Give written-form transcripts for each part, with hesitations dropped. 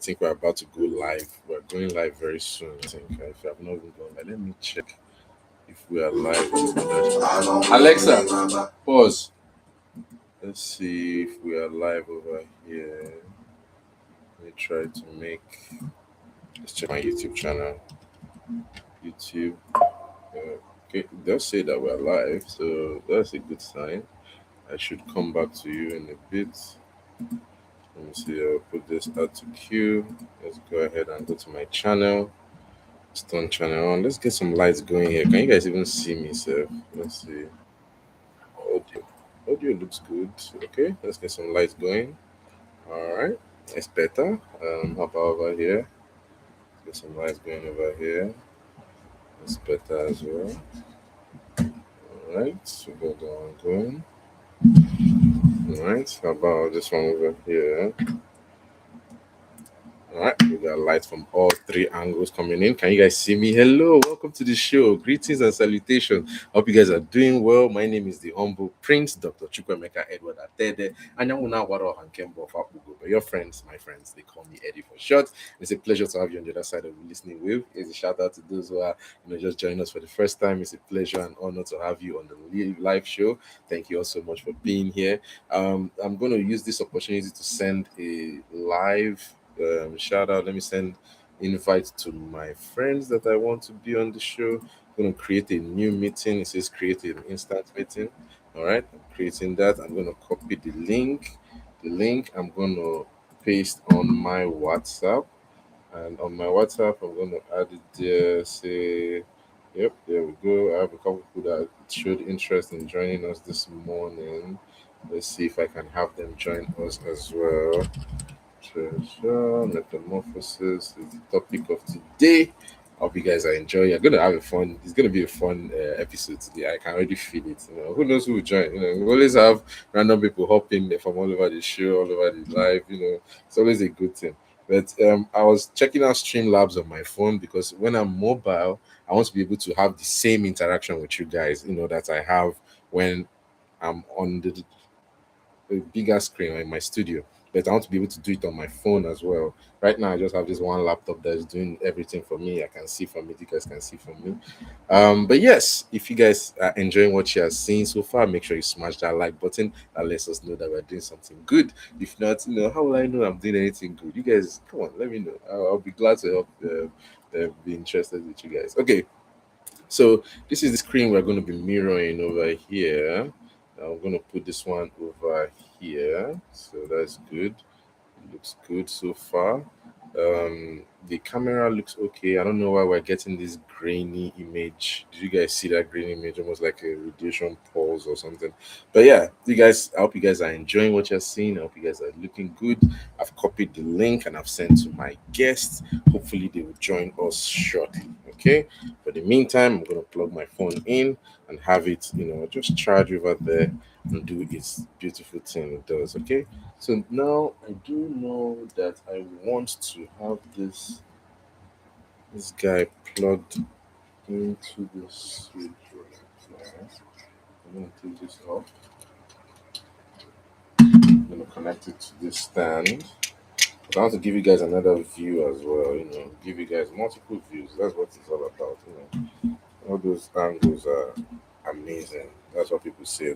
think we're about to go live. We're going live very soon. I think if you have not even gone live, let me check if we are live. Alexa, pause. Let's see if we are live over here. Let me try to make. Let's check my YouTube channel. YouTube. Okay, it does say that we're live, so that's a good sign. I should come back to you in a bit. Let me see. I'll put this out to queue. Let's go ahead and go to my channel. Stone channel on. Let's get some lights going here. Can you guys even see me, sir? Let's see. Audio. Audio looks good. Okay, let's get some lights going. All right, it's better. How about over here? Get some lights going over here. It's better as well. All right, so we got that one going. All right, how about this one over here? All right, we got lights from all three angles coming in. Can you guys see me? Hello, welcome to the show. Greetings and salutations. Hope you guys are doing well. My name is the humble Prince, Dr. Chukwemeka Edward Atede. And but your friends, my friends, they call me Eddy for short. It's a pleasure to have you on the other side of the listening wave. It's a shout out to those who are just joining us for the first time. It's a pleasure and honor to have you on the live show. Thank you all so much for being here. I'm going to use this opportunity to send a live shout out. Let me send invites to my friends that I want to be on the show. I'm going to create a new meeting. It says create an instant meeting. All right, I'm creating that. I'm going to copy the link. The link I'm going to paste on my WhatsApp, and on my WhatsApp I'm going to add it there. Say, yep, there we go. I have a couple people that showed interest in joining us this morning. Let's see if I can have them join us as well. Treasure, Metamorphosis is the topic of today. I hope you guys are enjoying. You're gonna have a fun. It's gonna be a fun episode today. I can already feel it. Who knows who will join? We always have random people hopping from all over the show, all over the live. It's always a good thing. But I was checking out Streamlabs on my phone because when I'm mobile, I want to be able to have the same interaction with you guys. That I have when I'm on the bigger screen or in my studio, but I want to be able to do it on my phone as well. Right now, I just have this one laptop that is doing everything for me. I can see from it, you guys can see from me. But yes, if you guys are enjoying what you are seeing so far, make sure you smash that like button. That lets us know that we're doing something good. If not, how will I know I'm doing anything good? You guys, come on, let me know. I'll be glad to help. Be interested with you guys. Okay, so this is the screen we're going to be mirroring over here. I'm going to put this one over here. So that's good. It looks good so far. The camera looks okay. I don't know why we're getting this grainy image. Did you guys see that grainy image? Almost like a radiation pulse or something. But yeah, I hope you guys are enjoying what you're seeing. I hope you guys are looking good. I've copied the link and I've sent to my guests. Hopefully they will join us shortly. Okay. For the meantime, I'm gonna plug my phone in and have it, just charge over there and do its beautiful thing it does. Okay. So now I do know that I want to have this guy plugged into the switch right now. I'm gonna take this off. I'm gonna connect it to this stand. But I want to give you guys another view as well, give you guys multiple views. That's what it's all about, All those angles are amazing. That's what people say.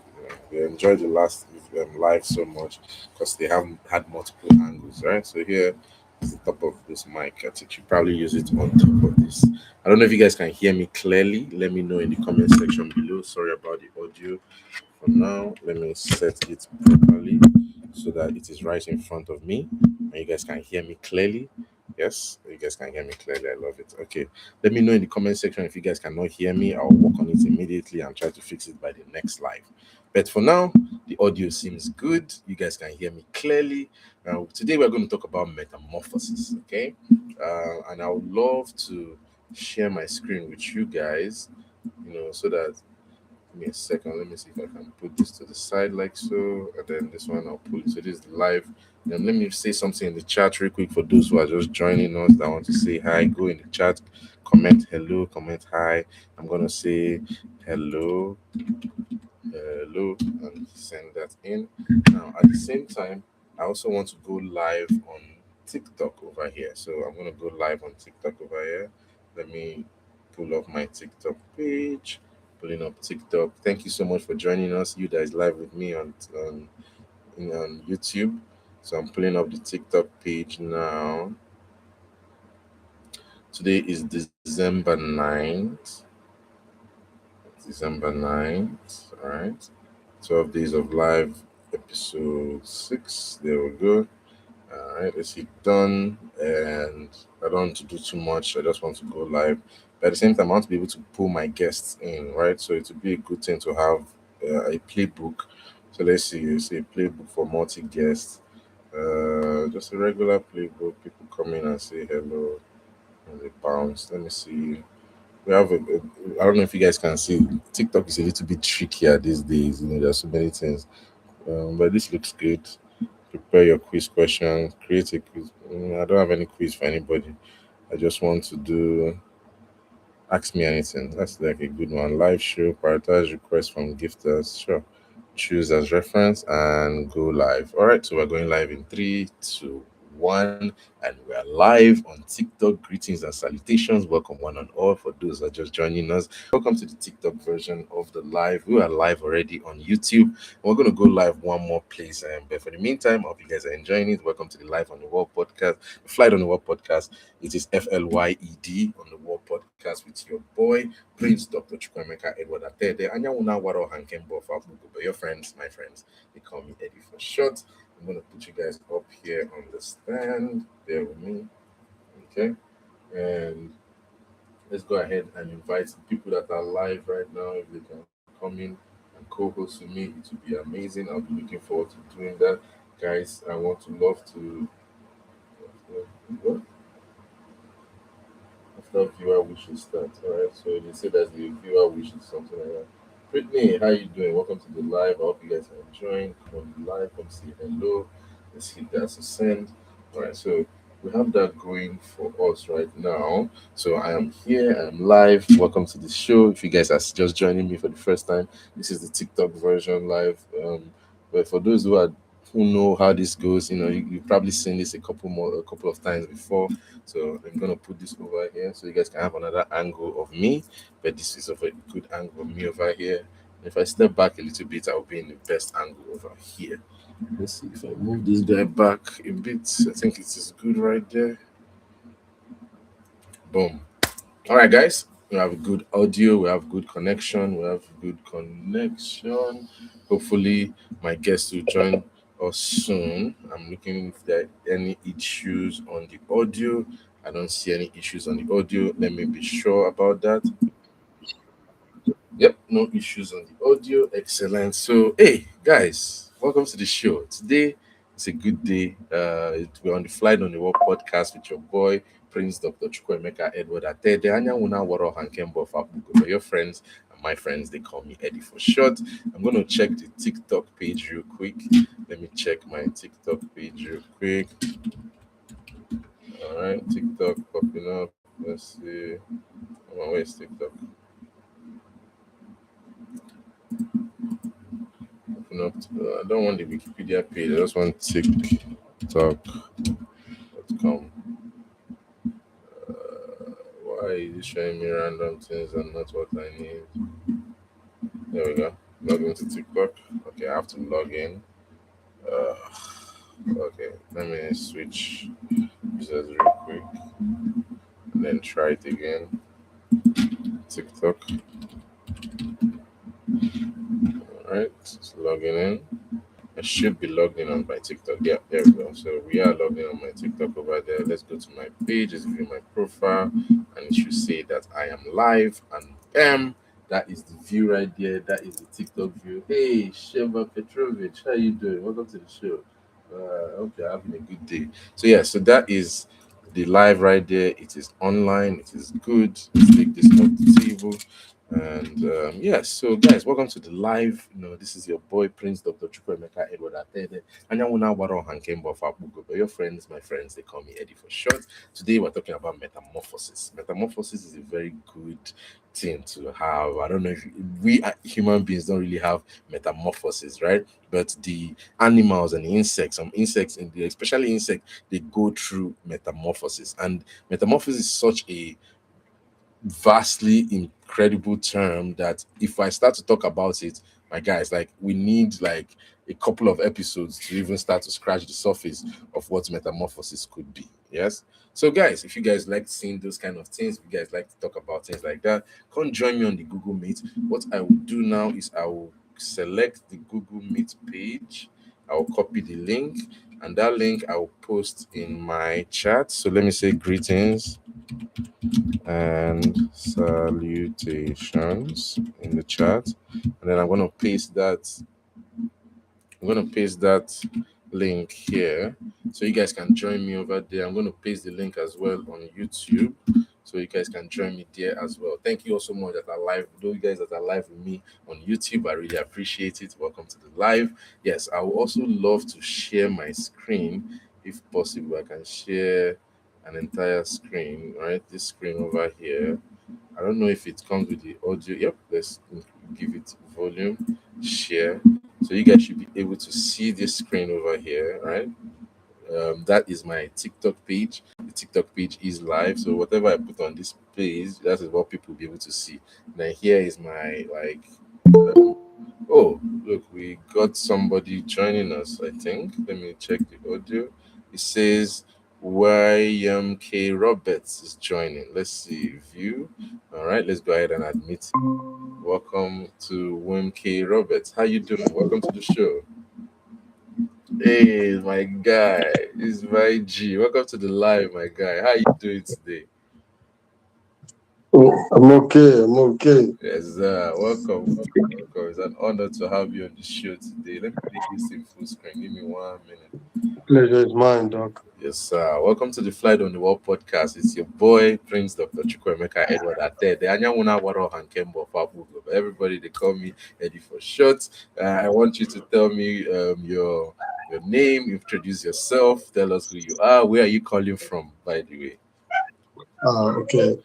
They enjoyed the last live so much because they have had multiple angles, right? So here is the top of this mic. I think you probably use it on top of this. I don't know if you guys can hear me clearly. Let me know in the comment section below. Sorry about the audio. For now, let me set it properly so that it is right in front of me and you guys can hear me clearly. Yes, you guys can hear me clearly. I love it. Okay, let me know in the comment section if you guys cannot hear me. I'll work on it immediately and try to fix it by the next live. But for now, the audio seems good. You guys can hear me clearly. Today we're going to talk about metamorphosis. Okay, and I would love to share my screen with you guys. So that, give me a second. Let me see if I can put this to the side like so. And then this one, I'll pull it. So this is live. Then let me say something in the chat real quick for those who are just joining us that want to say hi. Go in the chat, comment hello, comment hi. I'm going to say hello, hello, and send that in. Now, at the same time, I also want to go live on TikTok over here. So I'm gonna go live on TikTok over here. Let me pull up my TikTok page. Pulling up TikTok. Thank you so much for joining us. You guys live with me on YouTube. So I'm pulling up the TikTok page now. Today is December 9th. December 9th. All right. 12 days of live, episode 6. There we go. All right, let's hit done. And I don't want to do too much. I just want to go live. But at the same time, I want to be able to pull my guests in, right? So it would be a good thing to have a playbook. So let's see. You see a playbook for multi guests. Just a regular playbook. People come in and say hello and they bounce. Let me see. We have I don't know if you guys can see. TikTok is a little bit trickier these days. There's so many things. But this looks good. Prepare your quiz question, create a quiz. I don't have any quiz for anybody. I just want to do ask me anything. That's like a good one. Live show, prioritize requests from gifters. Sure. Choose as reference and go live. All right, so we're going live in three, two, one, and we're live on TikTok. Greetings and salutations. Welcome one and all for those who are just joining us. Welcome to the TikTok version of the live. We are live already on YouTube. We're going to go live one more place. But for the meantime, I hope you guys are enjoying it. Welcome to the Live on the Wall podcast, the Flight on the Wall podcast. It is FLYED on the Wall podcast with your boy, Prince Dr. Chukwemeka Edward Atede. Anyawuna Waro Hankembo Fabugo. But your friends, my friends, they call me Eddy for short. I'm going to put you guys up here on the stand. Bear with me. Okay. And let's go ahead and invite the people that are live right now. If they can come in and co-host with me, it would be amazing. I'll be looking forward to doing that. Guys, I want to love to what? After viewer wishes start. Alright, so they say that the viewer wishes something like that. Brittany, how you doing? Welcome to the live. I hope you guys are enjoying. Come on the live, come say hello. Let's hit that to send. Alright, so we have that going for us right now. So I am here, I'm live. Welcome to the show. If you guys are just joining me for the first time, this is the TikTok version live. But for those who know how this goes, you've probably seen this a couple of times before. So I'm gonna put this over here so you guys can have another angle of me. But this is a very good angle of me over here. If I step back a little bit, I'll be in the best angle over here. Let's see if I move this guy back a bit. I think it is good right there. Boom. All right, guys. We have good audio. We have good connection. We have good connection. Hopefully, my guests will join us soon. I'm looking if there are any issues on the audio. I don't see any issues on the audio. Let me be sure about that. Yep, no issues on the audio. Excellent. So, hey, guys, welcome to the show. Today, it's a good day. We're on the Flight on the Wall podcast with your boy, Prince Dr. Chukwemeka Edward Atede. Anyawuna Waro Hankembo Fabugo. For your friends and my friends, they call me Eddy for short. I'm going to check the TikTok page real quick. Let me check my TikTok page real quick. All right, TikTok popping up. Let's see. Come on, where's TikTok? I don't want the Wikipedia page. I just want TikTok.com. Why is it showing me random things and not what I need? There we go. Log into TikTok. Okay, I have to log in. Okay, let me switch users real quick and then try it again. TikTok. Alright, it's logging in. I should be logged in on my TikTok. Yeah, there we go. So we are logged in on my TikTok over there. Let's go to my page. Let's view my profile, and it should say that I am live. And bam, that is the view right there. That is the TikTok view. Hey, Sheva Petrovich, how you doing? Welcome to the show. I hope you're having a good day. So yeah, so that is the live right there. It is online. It is good. Let's take this off the table. And yes, so guys, welcome to the live. This is your boy Prince Dr. Chukwemeka Edward Atede. And but your friends, my friends, they call me Eddy for short. Today we're talking about metamorphosis. Metamorphosis is a very good thing to have. I don't know if we human beings don't really have metamorphosis, right? But the animals and the insects, some insects in the especially insects, they go through metamorphosis. And metamorphosis is such a vastly incredible term that if I start to talk about it, my guys, like we need like a couple of episodes to even start to scratch the surface of what metamorphosis could be. Yes. So guys, if you guys like seeing those kind of things, if you guys like to talk about things like that, come join me on the Google Meet. What I will do now is I will select the Google Meet page. I will copy the link, and that link I will post in my chat. So let me say greetings and salutations in the chat, and then I'm going to paste that link here so you guys can join me over there. I'm going to paste the link as well on YouTube so you guys can join me there as well. Thank you all so much that are live. Those guys that are live with me on YouTube, I really appreciate it. Welcome to the live. Yes, I would also love to share my screen if possible. I can share an entire screen, right? This screen over here. I don't know if it comes with the audio. Yep, let's give it volume, share. So you guys should be able to see this screen over here, right? That is my TikTok page. The TikTok page is live. So whatever I put on this page, that is what people will be able to see. Then here is my oh, look, we got somebody joining us, I think. Let me check the audio. It says YMK Roberts is joining. Let's see, view. All right, let's go ahead and admit. Welcome to YMK Roberts. How you doing? Welcome to the show. Hey, my guy. It's my G. Welcome to the live, my guy. How you doing today? Oh, I'm okay. I'm okay. Yes, welcome. Welcome. It's an honor to have you on the show today. Let me make this in full screen. Give me 1 minute. Pleasure is mine, Doc. Yes, sir. Welcome to the Flight on the Wall podcast. It's your boy, Prince Dr. Chukwemeka Edward Atede. Anyawuna Waro Hankembo Fabugo. Everybody, they call me Eddy4ShoT's. I want you to tell me your name, introduce yourself, tell us who you are. Where are you calling from, by the way? Okay.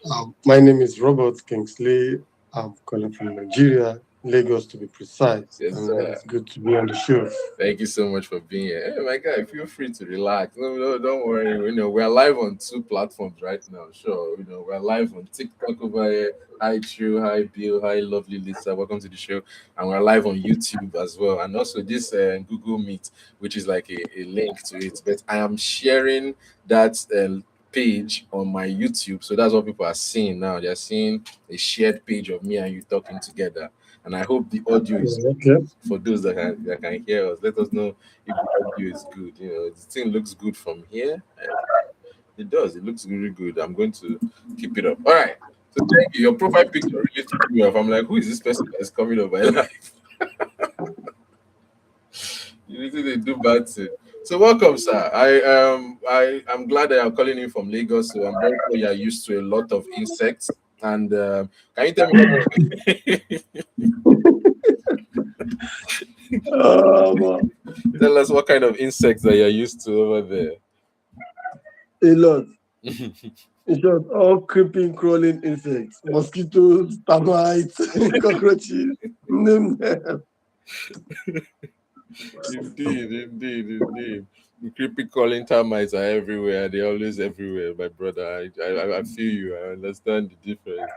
My name is Robert Kingsley. I'm calling from Nigeria, Lagos to be precise, Yes, and sir. it's good to be on the show. Thank you so much for being here. Hey, my guy, feel free to relax. No, don't worry. We're live on two platforms right now. Sure. We're live on TikTok over here. Hi, True. Hi, Bill. Hi, lovely Lisa. Welcome to the show. And we're live on YouTube as well. And also this Google Meet, which is like a link to it. But I am sharing that page on my YouTube. So that's what people are seeing now. They're seeing a shared page of me and you talking together. And I hope the audio is Okay. for those that can hear us. Let us know if the audio is good. The thing looks good from here. It does. It looks really good. I'm going to keep it up. All right. So thank you. Your profile picture really threw me off. I'm like, who is this person that's coming over live? You really they do bad thing. So welcome, sir. I'm glad that I'm calling you from Lagos. So I'm very sure you're used to a lot of insects. And can you tell me Man. tell us what kind of insects that you're used to over there? A lot. In short, all creeping, crawling insects, mosquitoes, termites, cockroaches. Name them. Indeed. The creepy crawling termites are everywhere. They're always everywhere, my brother. I feel you. I understand the difference.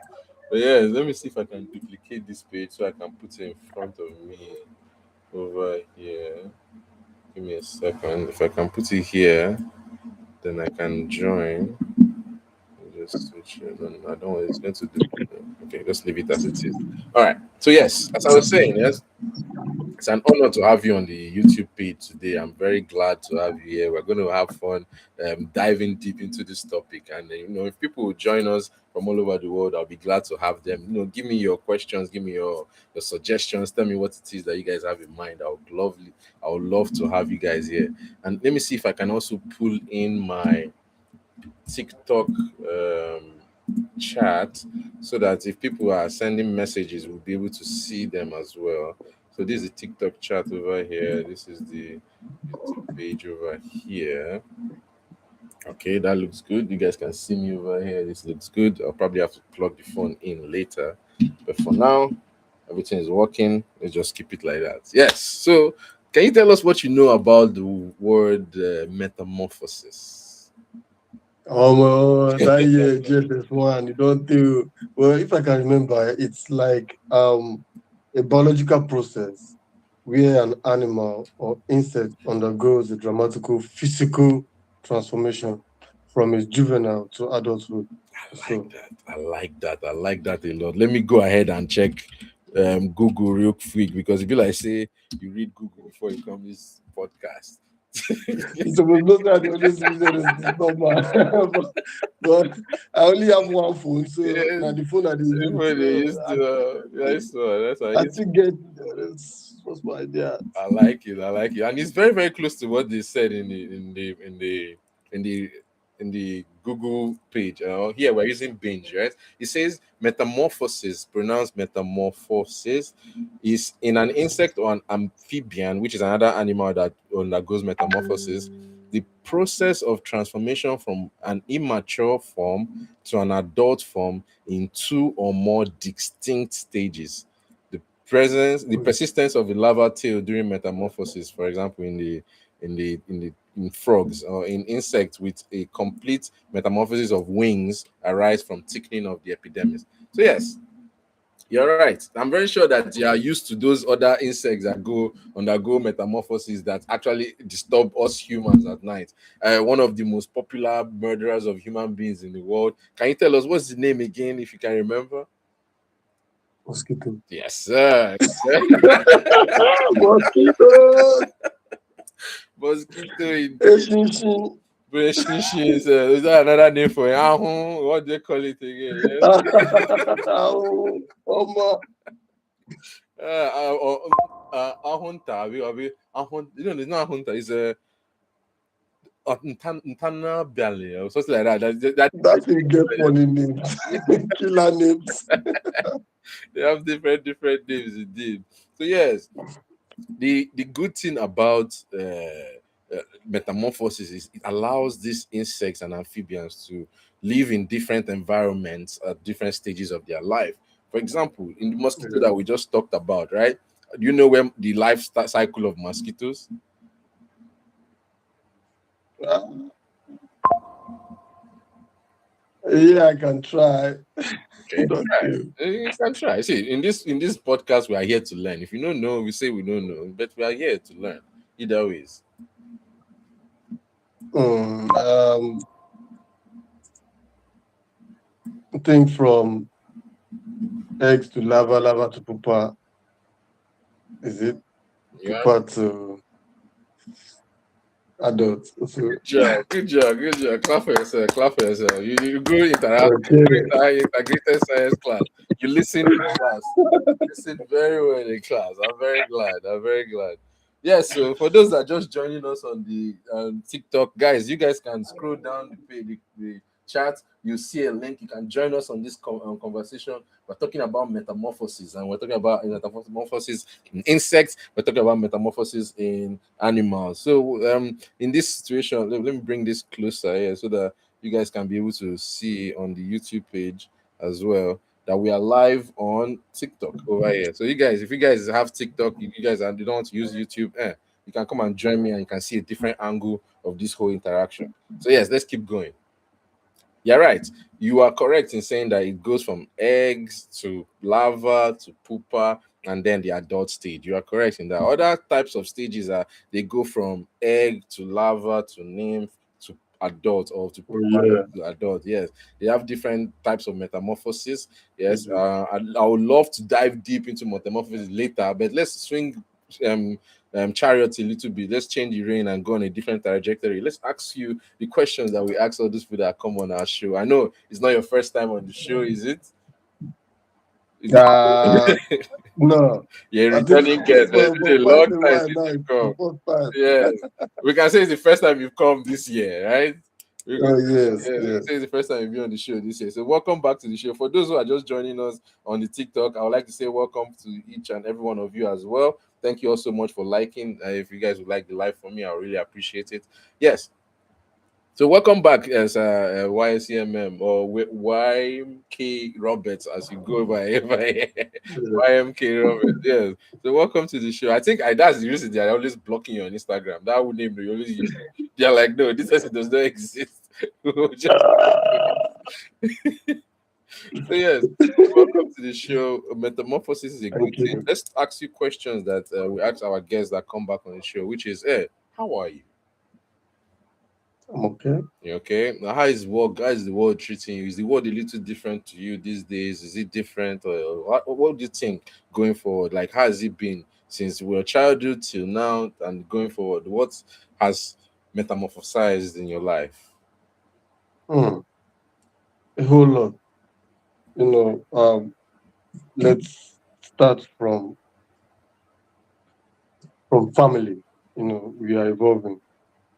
But yeah, let me see if I can duplicate this page so I can put it in front of me over here. Give me a second. If I can put it here, then I can join. Just switch it. No, I don't want it's going to do. Okay, just leave it as it is. All right. So yes, as I was saying, yes, it's an honor to have you on the YouTube page today. I'm very glad to have you here. We're going to have fun diving deep into this topic. And, if people will join us from all over the world, I'll be glad to have them. Give me your questions, give me your suggestions. Tell me what it is that you guys have in mind. I would love to have you guys here. And let me see if I can also pull in my TikTok chat so that if people are sending messages, we'll be able to see them as well. So this is the TikTok chat over here. This is the YouTube page over here. Okay, that looks good. You guys can see me over here. This looks good. I'll probably have to plug the phone in later. But for now, everything is working. Let's just keep it like that. Yes. So, can you tell us what you know about the word metamorphosis? That year, JSS1, you don't do well. If I can remember, it's like a biological process where an animal or insect undergoes a dramatical physical transformation from its juvenile to adulthood. I like So, that. I like that. I like that a lot. Let me go ahead and check Google real quick because if you like say you read Google before you come this podcast. it's supposed not that the only reason is normal, but I only have one phone, so Yes, now the phone I dey use. everybody they So used to. That's one. That's why I think get what's my idea. I like it. I like it, and it's very very close to what they said in the in the Google page. Here we're using Binge, right? It says metamorphosis, pronounced metamorphosis, is in an insect or an amphibian, which is another animal that undergoes metamorphosis. The process of transformation from an immature form to an adult form in two or more distinct stages. The persistence of the larval tail during metamorphosis, for example, in frogs or in insects with a complete metamorphosis of wings, arise from thickening of the epidermis. So yes, you're right. I'm very sure that you are used to those other insects that go undergo metamorphosis that actually disturb us humans at night. One of the most popular murderers of human beings in the world. Can you tell us what's the name again, if you can remember? Mosquito. Yes, sir. Mosquito. Mosquito Eshinshin. British is that another name for it? What do they call it again? Omo. Yes. Ahunta. It's not Ahunta. It's a Ntana Belly or something like that. That thing get funny names. Killer names. They have different names indeed. So yes, the good thing about metamorphosis is it allows these insects and amphibians to live in different environments at different stages of their life. For example, in the mosquito that we just talked about, right? Do you know when the cycle of mosquitoes? Yeah, I can try. Okay, Don't try. you? You can try. See, in this podcast, we are here to learn. If you don't know, we say we don't know, but we are here to learn. Either ways. I think from eggs to lava, lava to pupa. Is it Yeah. pupa to adult? So, Good job, good job, good job. Clap for yourself, clap for yourself. You go okay. integrated science class. You listen in class. You listen very well in class. I'm very glad. I'm very glad. Yes, so for those that are just joining us on the TikTok, guys, you guys can scroll down the page, the chat. You see a link. You can join us on this conversation. We're talking about metamorphosis, and we're talking about metamorphosis in insects. We're talking about metamorphosis in animals. So, in this situation, let me bring this closer here so that you guys can be able to see on the YouTube page as well that we are live on TikTok over here. So you guys, if you guys have TikTok, you guys you don't want to use YouTube, you can come and join me and you can see a different angle of this whole interaction. So yes, let's keep going. You're right. You are correct in saying that it goes from eggs to larva to pupa and then the adult stage. You are correct in that. Other types of stages are they go from egg to larva to nymph to adult or to pupa to adult. Yes, they have different types of metamorphosis. Yes, I would love to dive deep into metamorphosis later, but let's swing um chariot a little bit. Let's change the rein and go on a different trajectory. Let's ask you the questions that we ask all those people that come on our show. I know it's not your first time on the show, is it? Is it? No. Yeah, I think returning guest. It's been a quite long a time while since now. you've It's the come. first time. Yes, we can say it's the first time you've come this year, right? Oh yes, Yeah, yes. this is the first time you've been on the show this year. So welcome back to the show. For those who are just joining us on the TikTok, I would like to say welcome to each and every one of you as well. Thank you all so much for liking. If you guys would like the live for me, I really appreciate it. Yes. So welcome back as YSCMM or YMK Roberts as you go by Yes. YMK Roberts. Yes. So welcome to the show. I think that's the reason they are always blocking you on Instagram. That would name they always use. They're like, no, this person does not exist. Just so yes, welcome to the show. Metamorphosis is a good Thank thing. you. Let's ask you questions that we ask our guests that come back on the show, which is, how are you? I'm okay. You okay? Now, how is work? How is the world treating you? Is the world a little different to you these days? Is it different, or what do you think going forward? Like, how has it been since we were childhood till now and going forward? What has metamorphosized in your life? Hmm. A whole lot. You know, let's start from family. You know, we are evolving.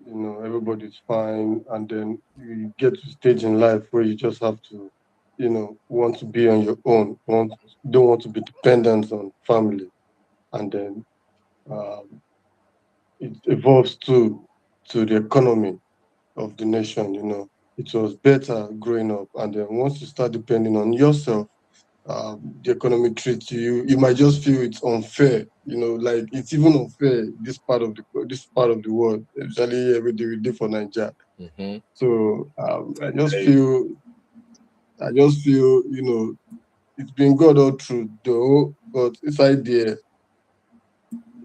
You know, everybody's fine, and then you get to a stage in life where you just have to, want to be on your own. Don't want to be dependent on family, and then um, it evolves to the economy of the nation. You know, it was better growing up, and then once you start depending on yourself, the economy treats you. You might just feel it's unfair. You know, like it's even unfair this part of the world, especially every day we do for Nigeria. Mm-hmm. So I just feel, it's been God all through though, but inside there,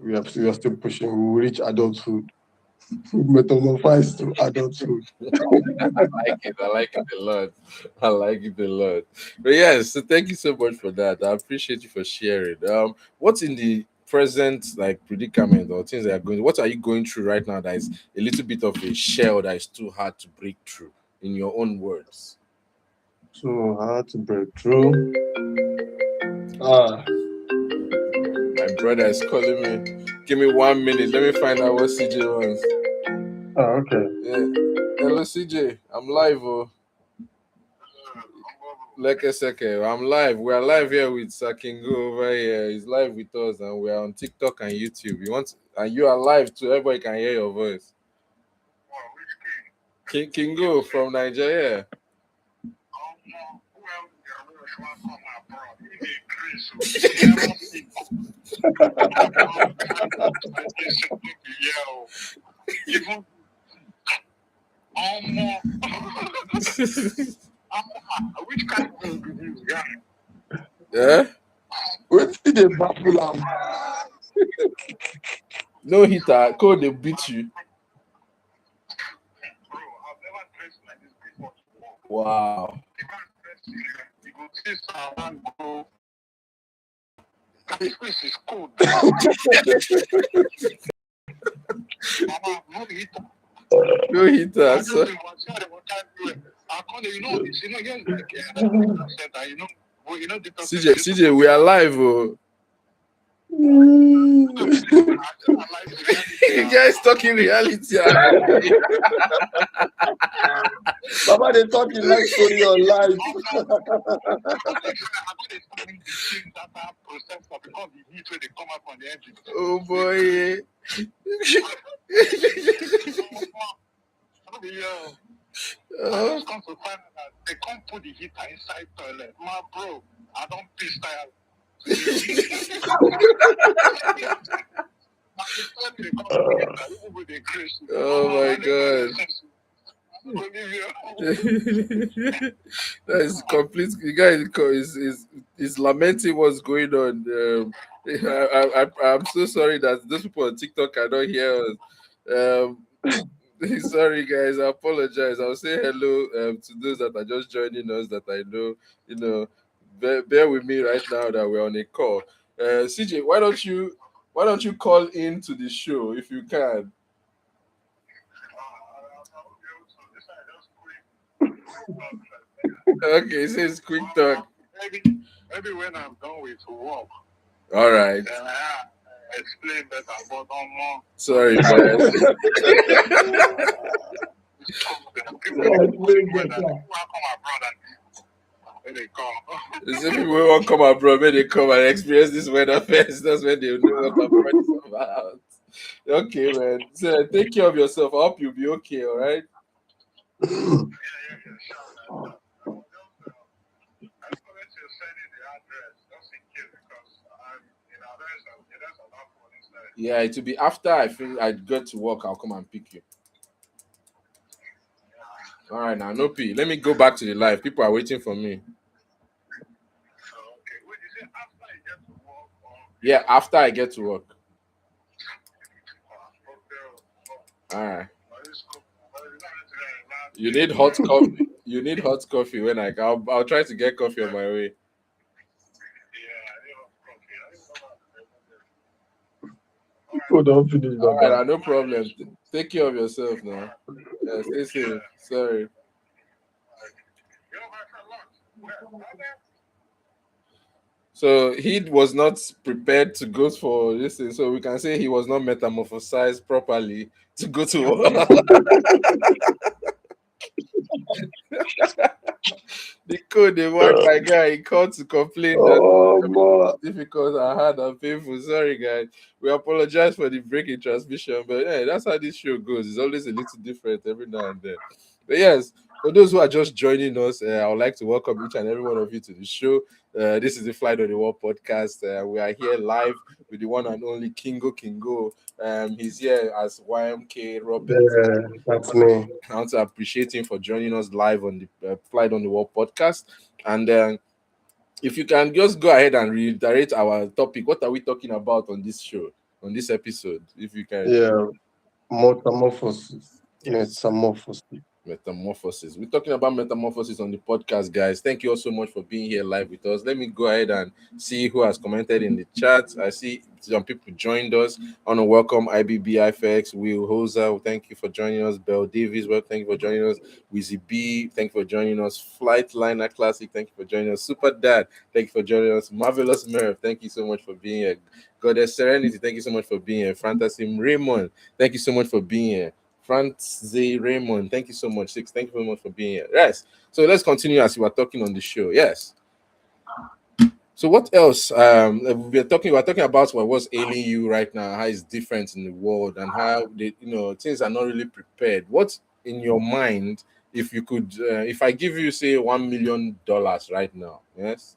we are still pushing. We will reach adulthood, metamorphose to adulthood. Like it. I like it a lot. I like it a lot. But yes, so thank you so much for that. I appreciate you for sharing. What's in the present like predicament or things that are going? What are you going through right now that is a little bit of a shell that is too hard to break through? In your own words. So hard to break through. Ah, My brother is calling me. Give me 1 minute. Let me find out what CJ wants. okay. Yeah. Hello, CJ. I'm live. Oh. Like a second, I'm live. We are live here with Sakingo over here. He's live with us, and we are on TikTok and YouTube. And you are live too. Everybody can hear your voice. Kingo from Nigeria. Yeah. What did they baffle am? No hitter. Code they beat you. Wow. No hitter. So. CJ, we are live. Oh. You guys talking reality. Baba, they talk in life story on life. Oh boy. I come to find out that they can't put the heater inside toilet. My bro, I don't piss tired. Oh my god. That is complete. The guy is lamenting what's going on. I'm so sorry that those people on TikTok cannot hear us. Sorry guys, I apologize. I'll say hello to those that are just joining us that I know. You know, bear with me right now that we're on a call. CJ, why don't you call in to the show if you can? Okay, it says quick talk. Maybe when I'm done with work. All right. Then I explain better, but Sorry, man. People Yeah, come very abroad better. and when they come. The same people who won't come abroad, when they come and experience this weather first, that's when they know what abroad is about. Okay, man. So take care of yourself. I hope you'll be okay, all right? Yeah, sure. I just wanted to send you the address just in case because there's a lot for inside. Yeah, it will be after I get to work, I'll come and pick you. All right, now, no P. Let me go back to the live. People are waiting for me. Okay. Wait, is it after you get to work or? Yeah, after I get to work. All right. You need hot coffee. You need hot coffee when I'll try to get coffee on my way. People don't finish, All right, Baba. no problem. Take care of yourself now. Yeah, stay safe. Sorry. So he was not prepared to go for this thing. So we can say he was not metamorphosized properly to go to work. The code they work my guy. He called to complain that Oh, more. difficult and hard and painful. Sorry, guys. We apologize for the break in transmission, but yeah, that's how this show goes. It's always a little different every now and then. But yes, for those who are just joining us, I would like to welcome each and every one of you to the show. This is the Flight on the Wall podcast. We are here live with the one and only Kingo. He's here as YMK Robert. Yeah, that's me. I want to appreciate him for joining us live on the Flight on the Wall podcast. And if you can just go ahead and reiterate our topic, what are we talking about on this show, on this episode? If you can. Yeah, metamorphosis. Yes. Metamorphosis. We're talking about metamorphosis on the podcast, guys. Thank you all so much for being here live with us. Let me go ahead and see who has commented in the chat. I see some people joined us. I want to welcome IBBIFX, Will Hoza. Thank you for joining us. Belle Davis, well, thank you for joining us. Wizzy B, thank you for joining us. Flight Liner Classic, thank you for joining us. Super Dad, thank you for joining us. Marvelous Merv, thank you so much for being here. Goddess Serenity, thank you so much for being here. Fantasy Raymond, thank you so much for being here. Franz Raymond, thank you so much. Six, thank you very much for being here. Yes. So let's continue as we were talking on the show. Yes. So what else? We're talking about what's ailing you right now, how it's different in the world, and how things are not really prepared. What's in your mind if you could if I give you say $1 million right now, yes?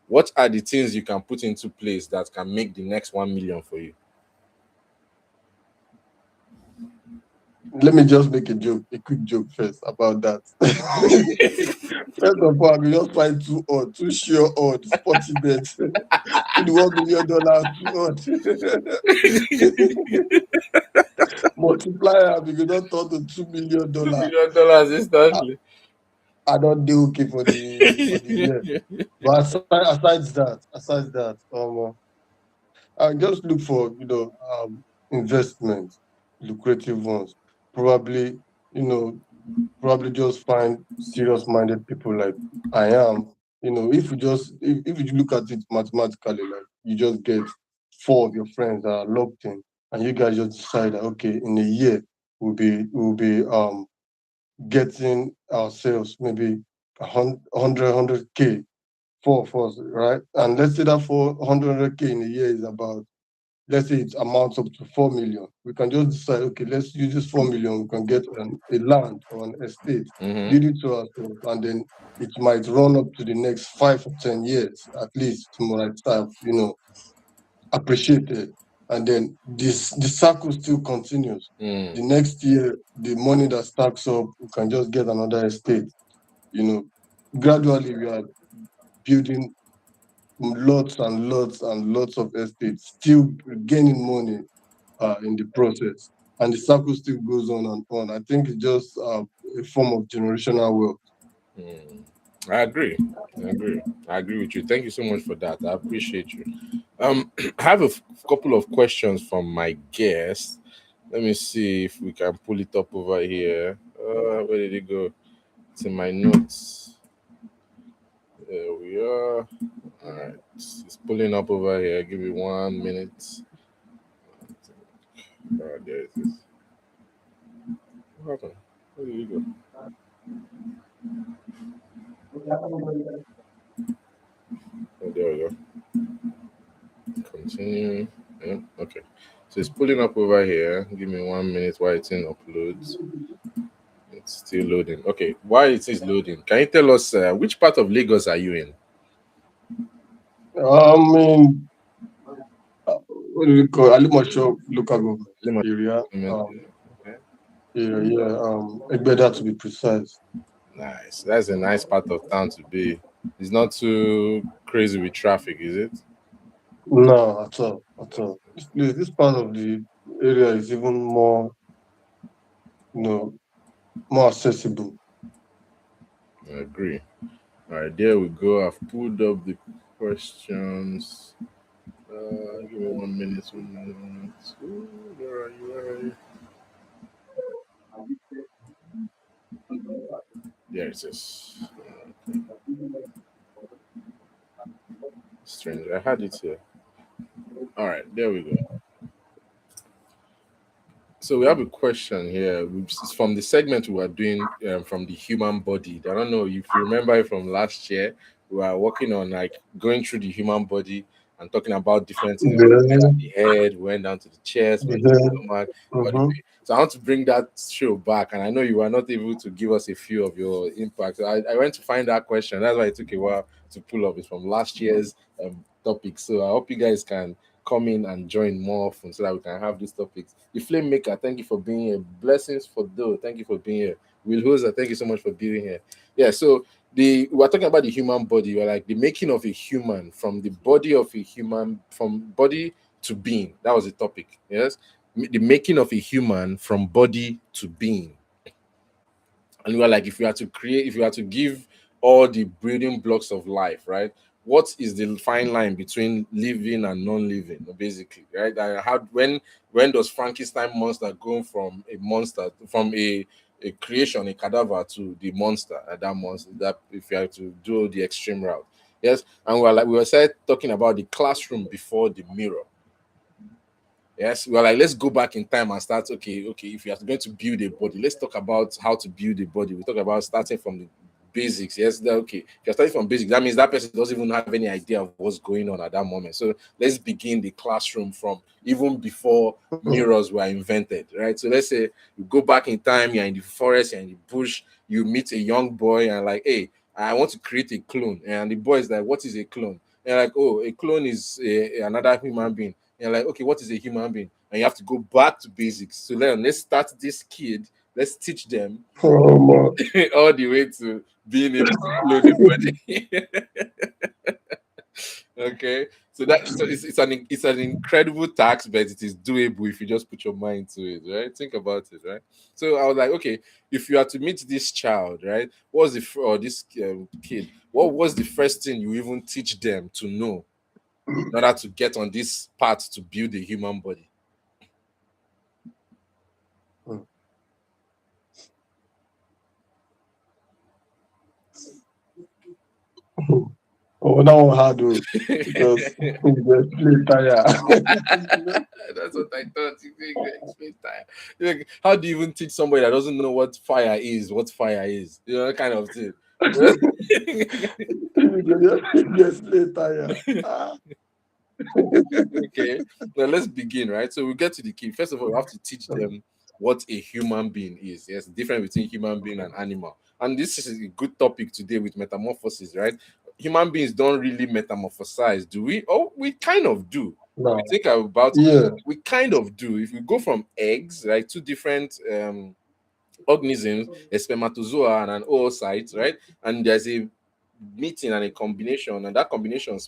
What are the things you can put into place that can make the next 1 million for you? Let me just make a quick joke first about that. First of all, we just find two sure odds, 40 bets. To the $1 million, two odds. Multiplier, because don't turn to $2 million. $2 million instantly. I don't do okay for the year. But aside that, I just look for investment, lucrative ones. Probably, probably just find serious-minded people like I am. If you look at it mathematically, like you just get four of your friends that are locked in, and you guys just decide that okay, in a year we'll be getting ourselves maybe 100K, four of us, right? And let's say that 400K in a year is about, let's say it amounts up to 4 million. We can just decide, okay, let's use this 4 million. We can get a land or an estate, build it to ourselves, and then it might run up to the next 5 or 10 years at least to might have, appreciated. And then the cycle still continues. The next year, the money that stacks up, we can just get another estate. Gradually we are building lots and lots and lots of estates, still gaining money in the process. And the cycle still goes on and on. I think it's just a form of generational wealth. I agree with you. Thank you so much for that. I appreciate you. I have a couple of questions from my guest. Let me see if we can pull it up over here. Where did it go? It's in my notes. There we are. All right, it's pulling up over here. Give me 1 minute. All right, there it is. What happened? Where did you go? Oh, there we go. Continue. Yeah, okay. So it's pulling up over here. Give me 1 minute while it uploads. It's still loading. Okay, while it is loading, can you tell us which part of Lagos are you in? I mean, what do we call Alimasho local government Lima- area? Okay. Yeah. Egbeda to be precise. Nice. That's a nice part of town to be. It's not too crazy with traffic, is it? No, at all, at all. This part of the area is even more, you know, more accessible. I agree. All right, there we go. I've pulled up the questions. Give me 1 minute. 1 minute. Ooh, where are you? Where are you? There it is. Strange. I had it here. All right, there we go. So we have a question here. It's from the segment we were doing from the human body. I don't know if you remember it from last year. We were working on like going through the human body and talking about different things. We started Yeah, at the head, we went down to the chest, went to the yeah. stomach, all the Mm-hmm. way. So I want to bring that show back. And I know you were not able to give us a few of your impacts. So I went to find that question. That's why it took a while to pull up. It's from last year's topic. So I hope you guys can come in and join more often so that we can have these topics. The Flame Maker, thank you for being here. Blessings for Doe, thank you for being here. Will Hoser, thank you so much for being here. Yeah, so we're talking about the human body. We're like the making of a human from the body of a human, from body to being. That was the topic. Yes, the making of a human from body to being. And we are like, if you are to create, if you are to give all the building blocks of life, right? What is the fine line between living and non-living, basically, right? And how when does Frankenstein monster go from a monster, from a creation, a cadaver to the monster, that monster, that if you have to do the extreme route. Yes, and we were said talking about the classroom before the mirror. Yes, we are like, let's go back in time and start. Okay. If you are going to build a body, let's talk about how to build a body. We talk about starting from the basics. Yes, okay. If you're starting from basics, that means that person doesn't even have any idea of what's going on at that moment. So let's begin the classroom from even before mirrors were invented, right? So let's say you go back in time, you're in the forest, you're in the bush, you meet a young boy and like, hey, I want to create a clone. And the boy is like, what is a clone? And like, oh, a clone is another human being. And like, okay, what is a human being? And you have to go back to basics. So let's start this kid. Let's teach them Oh, man. all the way to being able to clone a body. Okay, so it's an incredible task, but it is doable if you just put your mind to it, right? Think about it, right? So I was like, okay, if you are to meet this child, right, what's or this kid, what was the first thing you even teach them to know in order to get on this path to build a human body? Oh, that one hard though, because you get play tire. That's what I thought. You think you explain time. Like, how do you even teach somebody that doesn't know what fire is? What fire is? You know, that kind of thing. You get play tire. Ah. Okay, now let's begin, right? So we get to the key. First of all, we have to teach them what a human being is. Yes, the difference between human being and animal. And this is a good topic today with metamorphosis, right? Human beings don't really metamorphosize, do we? Oh, we kind of do. If we No. think about it, Yeah. we kind of do. If we go from eggs, right, two different organisms, a spermatozoa and an oocyte, right? And there's a meeting and a combination, and that combination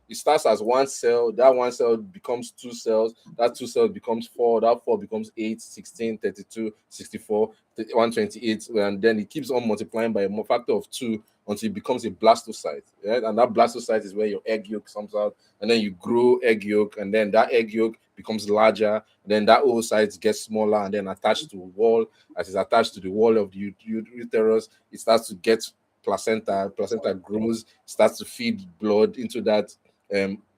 it starts as one cell, that one cell becomes two cells, that two cells becomes four, that four becomes 8, 16, 32, 64, 128, and then it keeps on multiplying by a factor of 2 until it becomes a blastocyte, right? And that blastocyte is where your egg yolk comes out, and then you grow egg yolk, and then that egg yolk becomes larger, then that oocyte gets smaller and then attached to a wall. As it's attached to the wall of the uterus, it starts to get placenta grows, starts to feed blood into that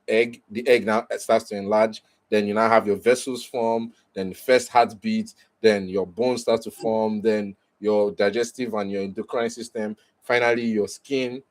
egg. The egg now starts to enlarge. Then you now have your vessels form, then the first heartbeat, then your bones start to form, then your digestive and your endocrine system, finally your skin,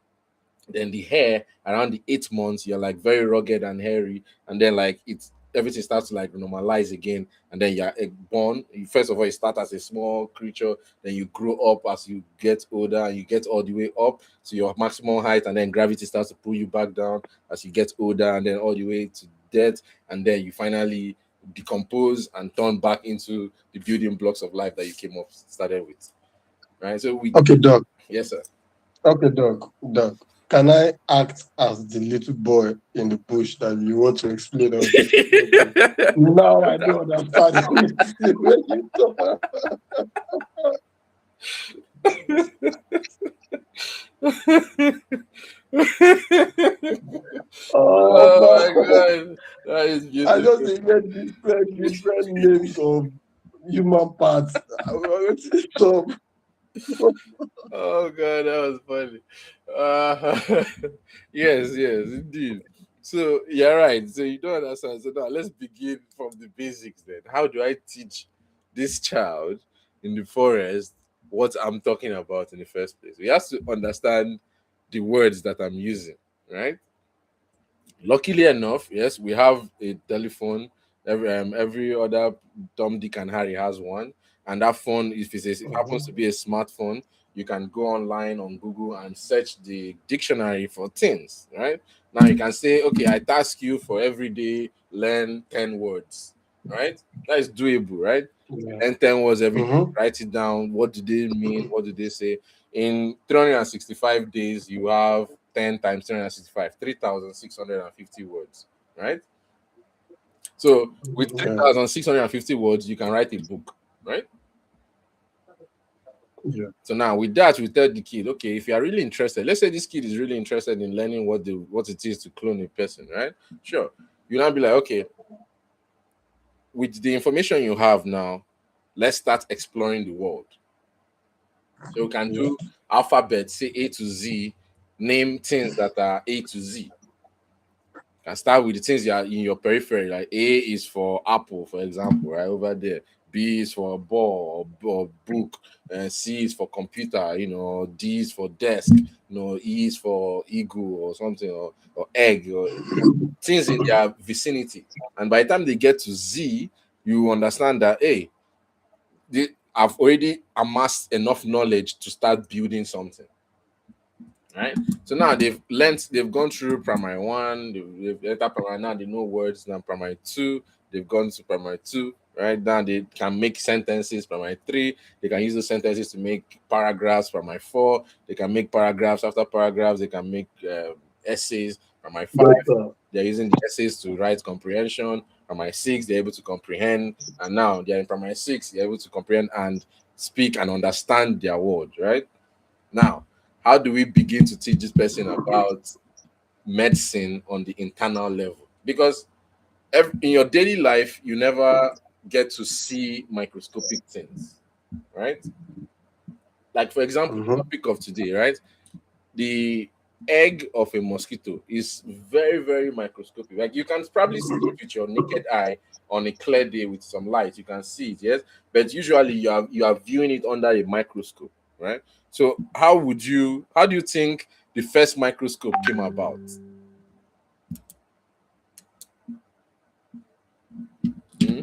then the hair. Around the 8 months, you're like very rugged and hairy, and then like it's everything starts to like normalize again, and then you're born. First of all, you start as a small creature, then you grow up as you get older, and you get all the way up to your maximum height, and then gravity starts to pull you back down as you get older, and then all the way to death, and then you finally decompose and turn back into the building blocks of life that you came up started with. Right. So we Okay, Doc. yes, sir. Okay, Doc. Can I act as the little boy in the bush that you want to explain all this? Okay. Now I don't understand it. When you talk. Oh, Oh my man. god, that is I beautiful. just get different names of human parts. So, Oh god, that was funny. Yes, indeed. So you're right. So you don't understand. So now let's begin from the basics then. How do I teach this child in the forest what I'm talking about in the first place? We have to understand the words that I'm using, right? Luckily enough, yes, we have a telephone. Every other Tom, Dick, and Harry has one, and that phone, if it happens to be a smartphone, you can go online on Google and search the dictionary for things. Right now, you can say, okay, I task you for every day learn 10 words. Right, that is doable. Right, yeah. learn 10 words every day. Mhm. Write it down. What do they mean? What do they say? In 365 days, you have 10 times 365, 3,650 words, right? So with Yeah. 3,650 words, you can write a book, right? Yeah. So now with that, we tell the kid, okay, if you are really interested, let's say this kid is really interested in learning what it is to clone a person, right? Sure. You now be like, okay, with the information you have now, let's start exploring the world. So we can Yeah. do alphabet, say A to Z, name things that are A to Z. Can start with the things you are in your periphery. Like A is for apple, for example, right over there. B is for ball or book. And C is for computer. D is for desk. E is for eagle or something, or egg, or things in their vicinity. And by the time they get to Z, you understand that I've already amassed enough knowledge to start building something. Right. So now they've gone through primary one, they've entered primary now, they know words. Now primary two, they've gone to primary two, right? Now they can make sentences. Primary three, they can use those sentences to make paragraphs. Primary four, they can make paragraphs after paragraphs, they can make essays. Primary five, Doctor. they're using the essays to write comprehension. Primary six, they're able to comprehend, and now they're in primary six, they're able to comprehend and speak and understand their words, right? Now, how do we begin to teach this person about medicine on the internal level? Because in your daily life, you never get to see microscopic things, right? Like, for example, the Mhm. topic of today, right? The egg of a mosquito is very, very microscopic. Like, you can probably see it with your naked eye on a clear day with some light. You can see it, yes, but usually you are viewing it under a microscope, right? So how do you think the first microscope came about? Hmm?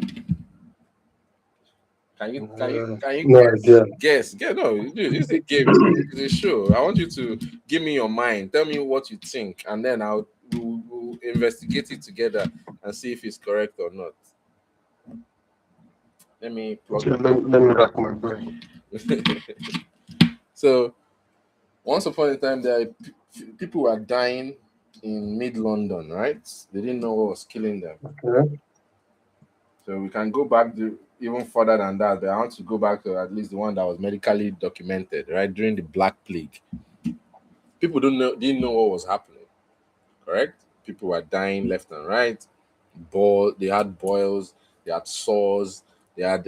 Can you No idea. guess? No, dude, it's a game. It's a show. I want you to give me your mind. Tell me what you think, and then we'll investigate it together and see if it's correct or not. Let me plug Okay, let me rack my brain. it. So once upon a time, people were dying in mid London, right? They didn't know what was killing them. Okay. So we can go back even further than that. But I want to go back to at least the one that was medically documented, right? During the Black Plague, people didn't know what was happening. Correct? People were dying left and right. They had boils, they had sores, they had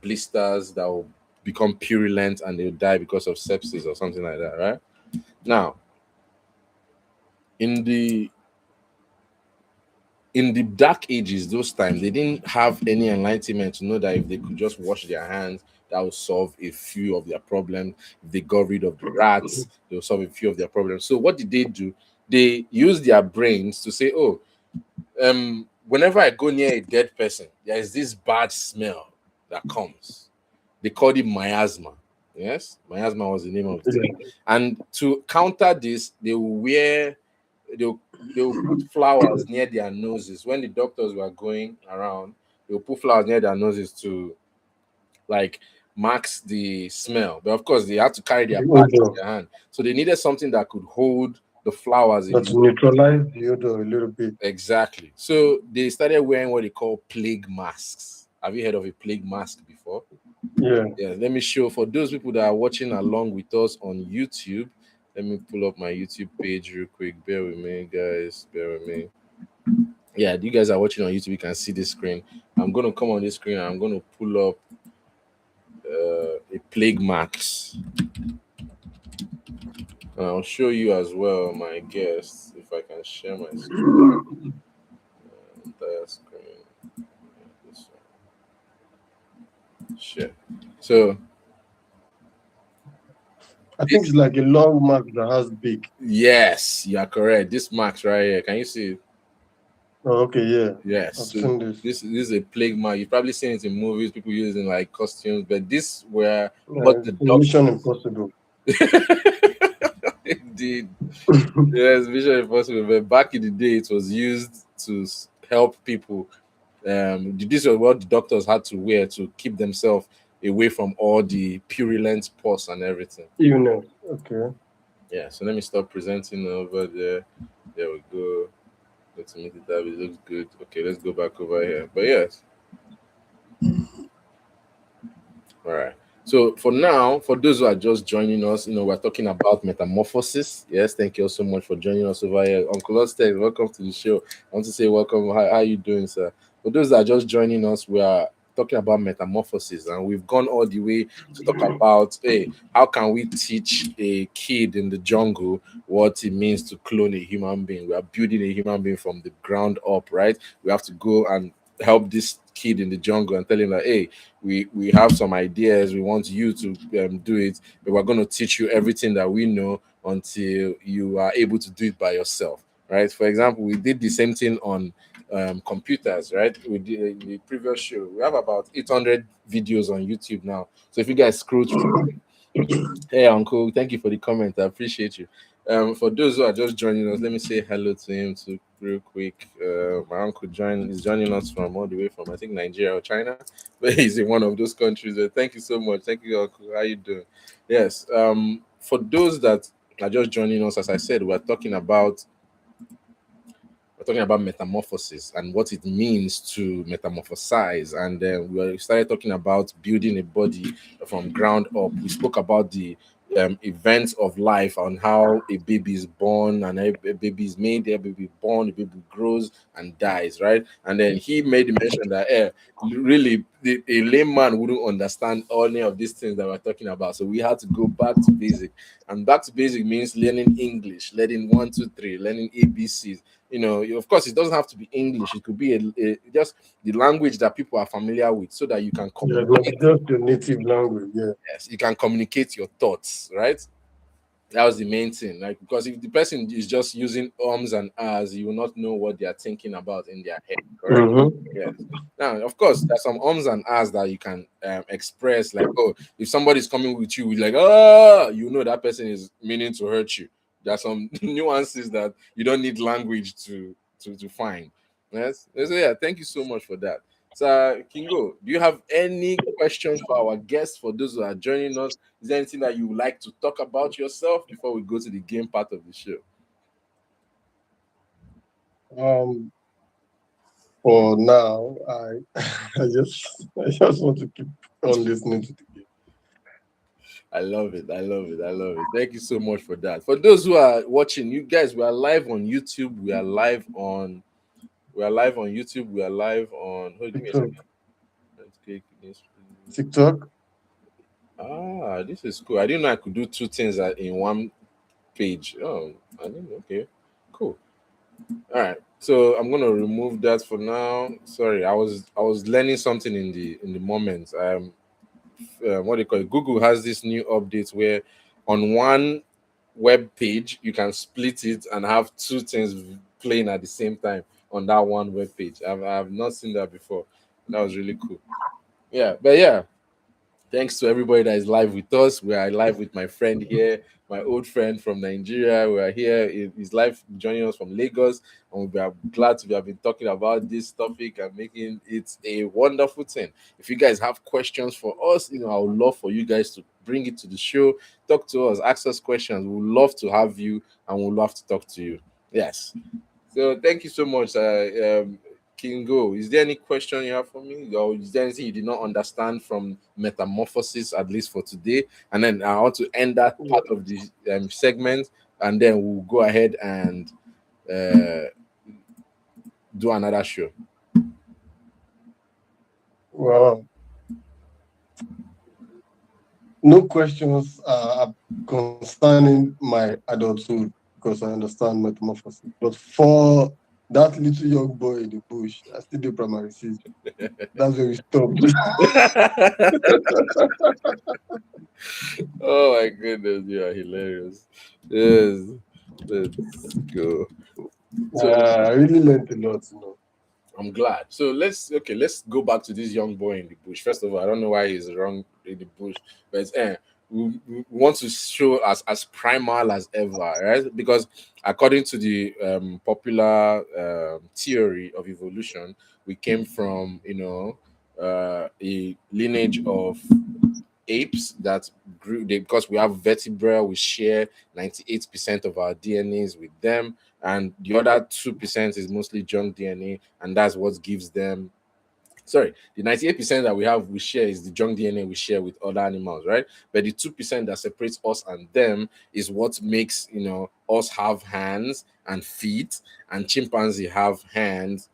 blisters that will become purulent and they'll die because of sepsis or something like that, right? Now, in the dark ages, those times they didn't have any enlightenment to know that if they could just wash their hands, that will solve a few of their problems. If they got rid of the rats, they'll solve a few of their problems. So what did they do? They used their brains to say, oh, whenever I go near a dead person, there is this bad smell that comes. They called it miasma. Yes, miasma was the name of the thing. And to counter this, they'll they'll put flowers near their noses. When the doctors were going around, they'll put flowers near their noses to like mask the smell. But of course, they had to carry their bags in their hand. So they needed something that could hold the flowers in That neutralize the odor a little bit. Exactly. So they started wearing what they call plague masks. Have you heard of a plague mask before? Yeah. Yeah, let me show for those people that are watching along with us on YouTube. Let me pull up my YouTube page real quick. Bear with me, guys. Bear with me. Yeah, you guys are watching on YouTube. You can see this screen. I'm going to come on this screen and I'm going to pull up a plague mask. And I'll show you as well, my guests, if I can share my screen. Entire screen. This one. Share. So I think it's like a long mark that has beak. yes, you are correct. This mask right here, can you see it? Oh, okay, yeah. Yes. I've So seen this. this is a plague mark. You've probably seen it in movies, people using like costumes, but this were Yeah, what the Mission doctors Impossible. Indeed. Yes, Mission Impossible. But back in the day, it was used to help people. This was what the doctors had to wear to keep themselves away from all the purulent pus and everything. Illness. Okay. Yeah. So let me stop presenting over there. There we go. Let's meet it up. It looks good. Okay, let's go back over here. But yes. All right. So for now, for those who are just joining us, we're talking about metamorphosis. Yes, thank you all so much for joining us over here. Uncle Osteg, welcome to the show. I want to say welcome. How are you doing, sir? For those that are just joining us, we are talking about metamorphosis, and we've gone all the way to talk about, hey, how can we teach a kid in the jungle what it means to clone a human being? We are building a human being from the ground up, right? We have to go and help this kid in the jungle and tell him like, hey, we have some ideas, we want you to do it, but we're going to teach you everything that we know until you are able to do it by yourself, right? For example, we did the same thing on computers, right? We did in the previous show. We have about 800 videos on YouTube now, so if you guys scroll through. Hey uncle, thank you for the comment, I appreciate you. For those who are just joining us, let me say hello to him too real quick. My uncle is joining us from all the way from, I think, Nigeria or China, but he's in one of those countries. Thank you so much. Thank you, uncle. How you doing? Yes. For those that are just joining us, as I said, we're talking about metamorphosis and what it means to metamorphosize. And then we started talking about building a body from ground up. We spoke about the events of life on how a baby is born and a baby is made, a baby is born, a baby grows and dies, right? And then he made the mention that really a layman wouldn't understand any of these things that we're talking about. So we had to go back to basic. And back to basic means learning English, learning 1, 2, 3, learning ABCs. Of course, it doesn't have to be English. It could be just the language that people are familiar with, so that you can communicate. Yeah, just the native language. Yeah. Yes, you can communicate your thoughts, right? That was the main thing. Like, because if the person is just using ums and ahs, you will not know what they are thinking about in their head, correct? Yes. Now, of course, there's some ums and ahs that you can express, like, oh, if somebody's coming with you with like, that person is meaning to hurt you. There are some nuances that you don't need language to find. Yes. So yeah, thank you so much for that. So Kingo, do you have any questions for our guests, for those who are joining us? Is there anything that you would like to talk about yourself before we go to the game part of the show? For now, I just want to keep on listening to the game. I love it. I love it. I love it. Thank you so much for that. For those who are watching, you guys, we are live on YouTube. We are live on YouTube. We are live on hold me a second. Let's click this. TikTok. This is cool. I didn't know I could do two things in one page. Oh, I didn't know. Okay, cool. All right. So I'm gonna remove that for now. Sorry, I was learning something in the moment. what do you call it? Google has this new update where on one web page you can split it and have two things playing at the same time on that one web page. I've not seen that before. That was really cool. Yeah, but yeah, thanks to everybody that is live with us. We are live with my friend here, my old friend from Nigeria. We are here. He's live joining us from Lagos, and we are glad to have been talking about this topic and making it a wonderful thing. If you guys have questions for us, I would love for you guys to bring it to the show, talk to us, ask us questions. We would love to have you, and we'd love to talk to you. Yes. So thank you so much, Kingo. Is there any question you have for me, or is there anything you did not understand from Metamorphosis, at least for today? And then I want to end that part of the segment, and then we'll go ahead and uh, do another show. Well, no questions concerning my adulthood because I understand metamorphosis. But for that little young boy in the bush, I still do primary six. That's where we stopped. Oh my goodness, you are hilarious. Yes, let's go. So I really learned a lot. I'm glad. So let's go back to this young boy in the bush. First of all, I don't know why he's wrong in the bush, but we want to show us as primal as ever, right? Because according to the popular theory of evolution, we came from a lineage of apes that grew because we have vertebra, we share 98% of our DNAs with them, and the other 2% is mostly junk DNA, and that's what gives them. Sorry, the 98% that we share is the junk DNA we share with other animals, right? But the 2% that separates us and them is what makes us have hands and feet, and chimpanzee have hands,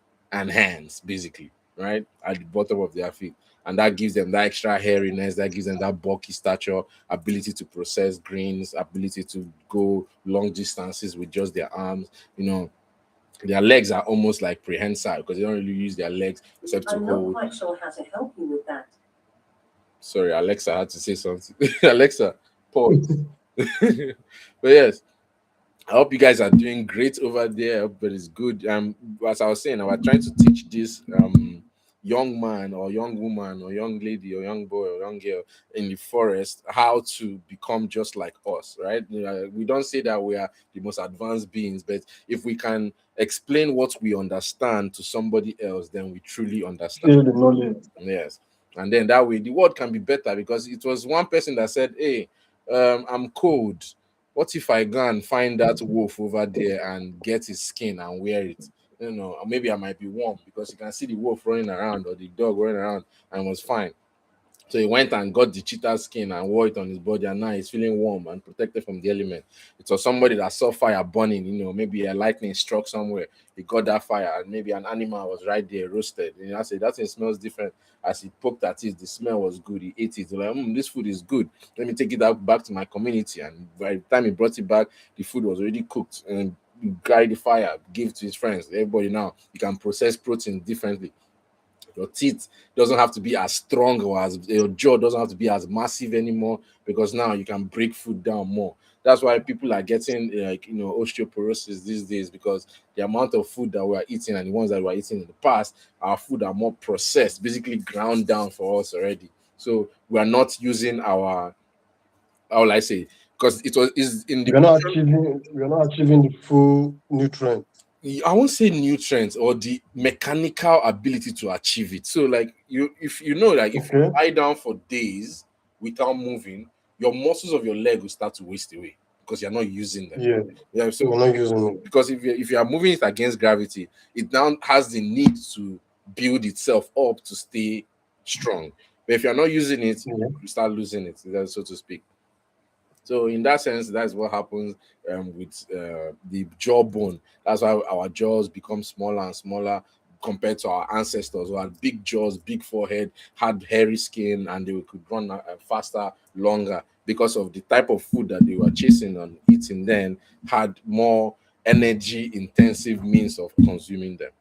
basically, right? At the bottom of their feet. And that gives them that extra hairiness, that gives them that bulky stature, ability to process grains, ability to go long distances with just their arms. Their legs are almost like prehensile because they don't really use their legs except to hold. I'm not quite sure how to help you with that. Sorry, Alexa had to say something. Alexa, pause. But yes, I hope you guys are doing great over there. But it's good. As I was saying, I was trying to teach this young man or young woman or young lady or young boy or young girl in the forest how to become just like us, right? We don't say that we are the most advanced beings, but if we can explain what we understand to somebody else, then we truly understand. Share the knowledge. Yes. And then that way the world can be better, because it was one person that said, hey, I'm cold. What if I go and find that wolf over there and get his skin and wear it? Maybe I might be warm, because you can see the wolf running around or the dog running around and was fine. So he went and got the cheetah skin and wore it on his body, and now he's feeling warm and protected from the element. It was somebody that saw fire burning, maybe a lightning struck somewhere. He got that fire, and maybe an animal was right there roasted. I said, that thing smells different. As he poked at it, the smell was good. He ate it. He's like, this food is good. Let me take it out back to my community. And by the time he brought it back, the food was already cooked. And he carried the fire, gave to his friends. Everybody now, you can process protein differently. Your teeth doesn't have to be as strong, or as your jaw doesn't have to be as massive anymore, because now you can break food down more. That's why people are getting osteoporosis these days, because the amount of food that we're eating and the ones that we're eating in the past, our food are more processed, basically ground down for us already. So we are not using our, how will I say, because is in the we're not achieving the full nutrient. I won't say nutrients, or the mechanical ability to achieve it. So, like if you lie down for days without moving, your muscles of your leg will start to waste away because you're not using them. Yeah. So we're not using it. because if you are moving it against gravity, it now has the need to build itself up to stay strong. But if you're not using it, you start losing it, so to speak. So in that sense, that's what happens with the jawbone. That's why our jaws become smaller and smaller compared to our ancestors who had big jaws, big forehead, had hairy skin, and they could run faster, longer, because of the type of food that they were chasing and eating then had more energy intensive means of consuming them.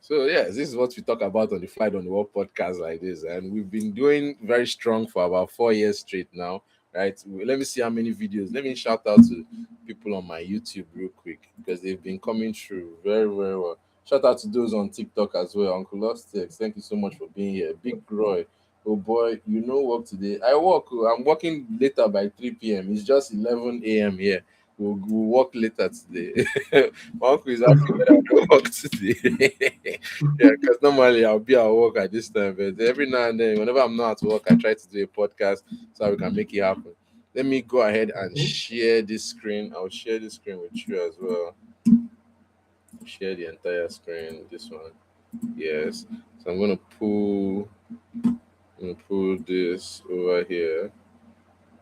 So yes, this is what we talk about on the Flight on the Wall podcast like this, and we've been doing very strong for about 4 years straight now. Right? Let me see how many videos. Let me shout out to people on my YouTube real quick because they've been coming through very very well. Shout out to those on TikTok as well. Uncle Lostex, thank you so much for being here. Big Roy, oh boy, you know work today. I work. I'm working later by 3 p.m. It's just 11 a.m. here. We'll work later today. My uncle is asking whether I can work today. Yeah, because normally I'll be at work at this time, but every now and then, whenever I'm not at work, I try to do a podcast so we can make it happen. Let me go ahead and share this screen. I'll share this screen with you as well. Share the entire screen. This one, yes. So I'm gonna pull this over here.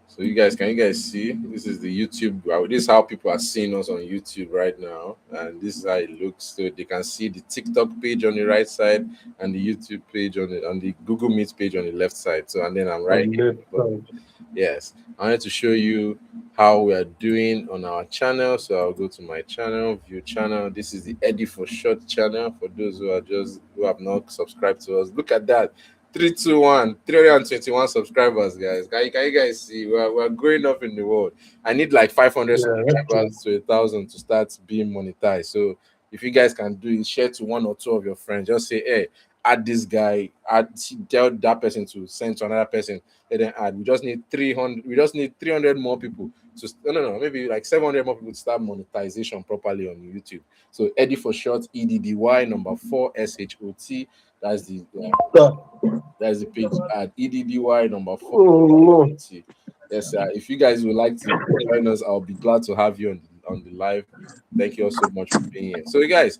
So can you guys see? This is the YouTube. This is how people are seeing us on YouTube right now, and this is how it looks. So they can see the TikTok page on the right side and the YouTube page on the Google Meet page on the left side. So and then I'm right On here. left side. Yes, I wanted to show you how we are doing on our channel. So I'll go to my channel, view channel. This is the Eddy4ShoT's channel. For those who have not subscribed to us, look at that. 321 321 subscribers, guys. Can you guys see we're growing up in the world? I need like 500 Yeah, that's true. subscribers to 1,000 to start being monetized. So if you guys can do it, share to one or two of your friends. Just say, hey, add this guy, tell that person to send to another person, let them add. We just need 300. We just need 300 more people to no, maybe like 700 more people to start monetization properly on YouTube. So Eddy4ShoT, EDDY number 4SHOT. That's the that's the page at EDDY number 4. Oh no. Yes, sir. If you guys would like to join us, I'll be glad to have you on the live. Thank you all so much for being here. So, you guys,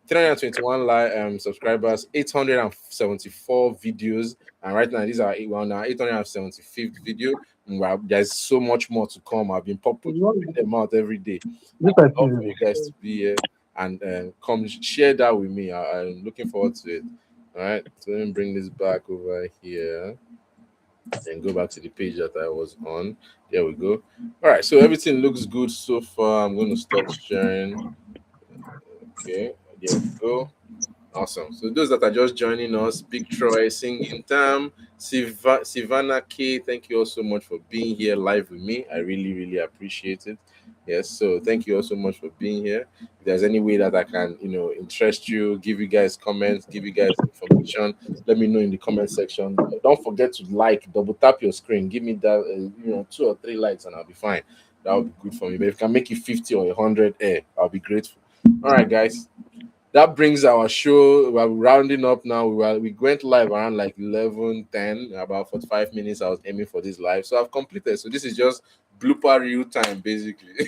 321 subscribers, 874 videos, and right now these are we're on our 875th video. And there's so much more to come. I've been popping them out every day. This I'd I love for see. you guys to be here and come share that with me. I'm looking forward to it. All right, so let me bring this back over here and go back to the page that I was on. There we go. All right, so everything looks good so far. I'm going to stop sharing. Okay, there we go. Awesome. So those that are just joining us, Big Troy, Singing Tam, Sivana K, thank you all so much for being here live with me. I really, really appreciate it. Yes, so thank you all so much for being here. If there's any way that I can, interest you, give you guys comments, give you guys information, let me know in the comment section. Don't forget to double tap your screen, give me that, 2 or 3 likes, and I'll be fine. That would be good for me. But if you can make it 50 or 100, I'll be grateful. All right, guys, that brings our show. We're rounding up now. We went live around like 11:10, about 45 minutes. I was aiming for this live, so I've completed. So this is just blooper reel time, basically.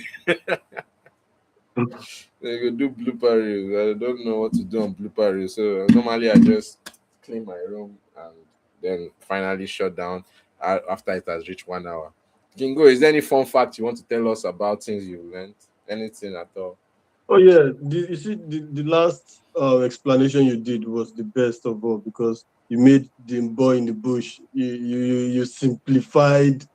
You can do blooper reels. I don't know what to do on blooper reels, so normally I just clean my room and then finally shut down after it has reached 1 hour. Kingo, is there any fun fact you want to tell us about things you've learned? Anything at all? Oh yeah, you see the last explanation you did was the best of all because you made the boy in the bush. You simplified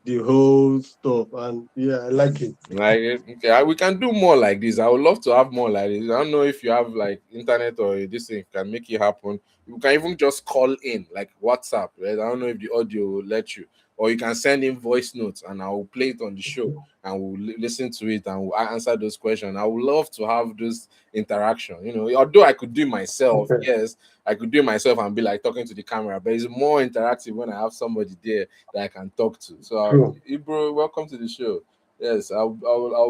the whole stuff, and yeah, I like it. Like, okay, we can do more like this. I would love to have more like this. I don't know if you have like internet or this thing can make it happen. You can even just call in like WhatsApp, right? I don't know if the audio will let you, or you can send in voice notes and I will play it on the show and we'll listen to it and we'll answer those questions. I would love to have this interaction. Although I could do it myself, Okay. yes, I could do it myself and be like talking to the camera, but it's more interactive when I have somebody there that I can talk to. So, True. Ibro, welcome to the show. Yes, I would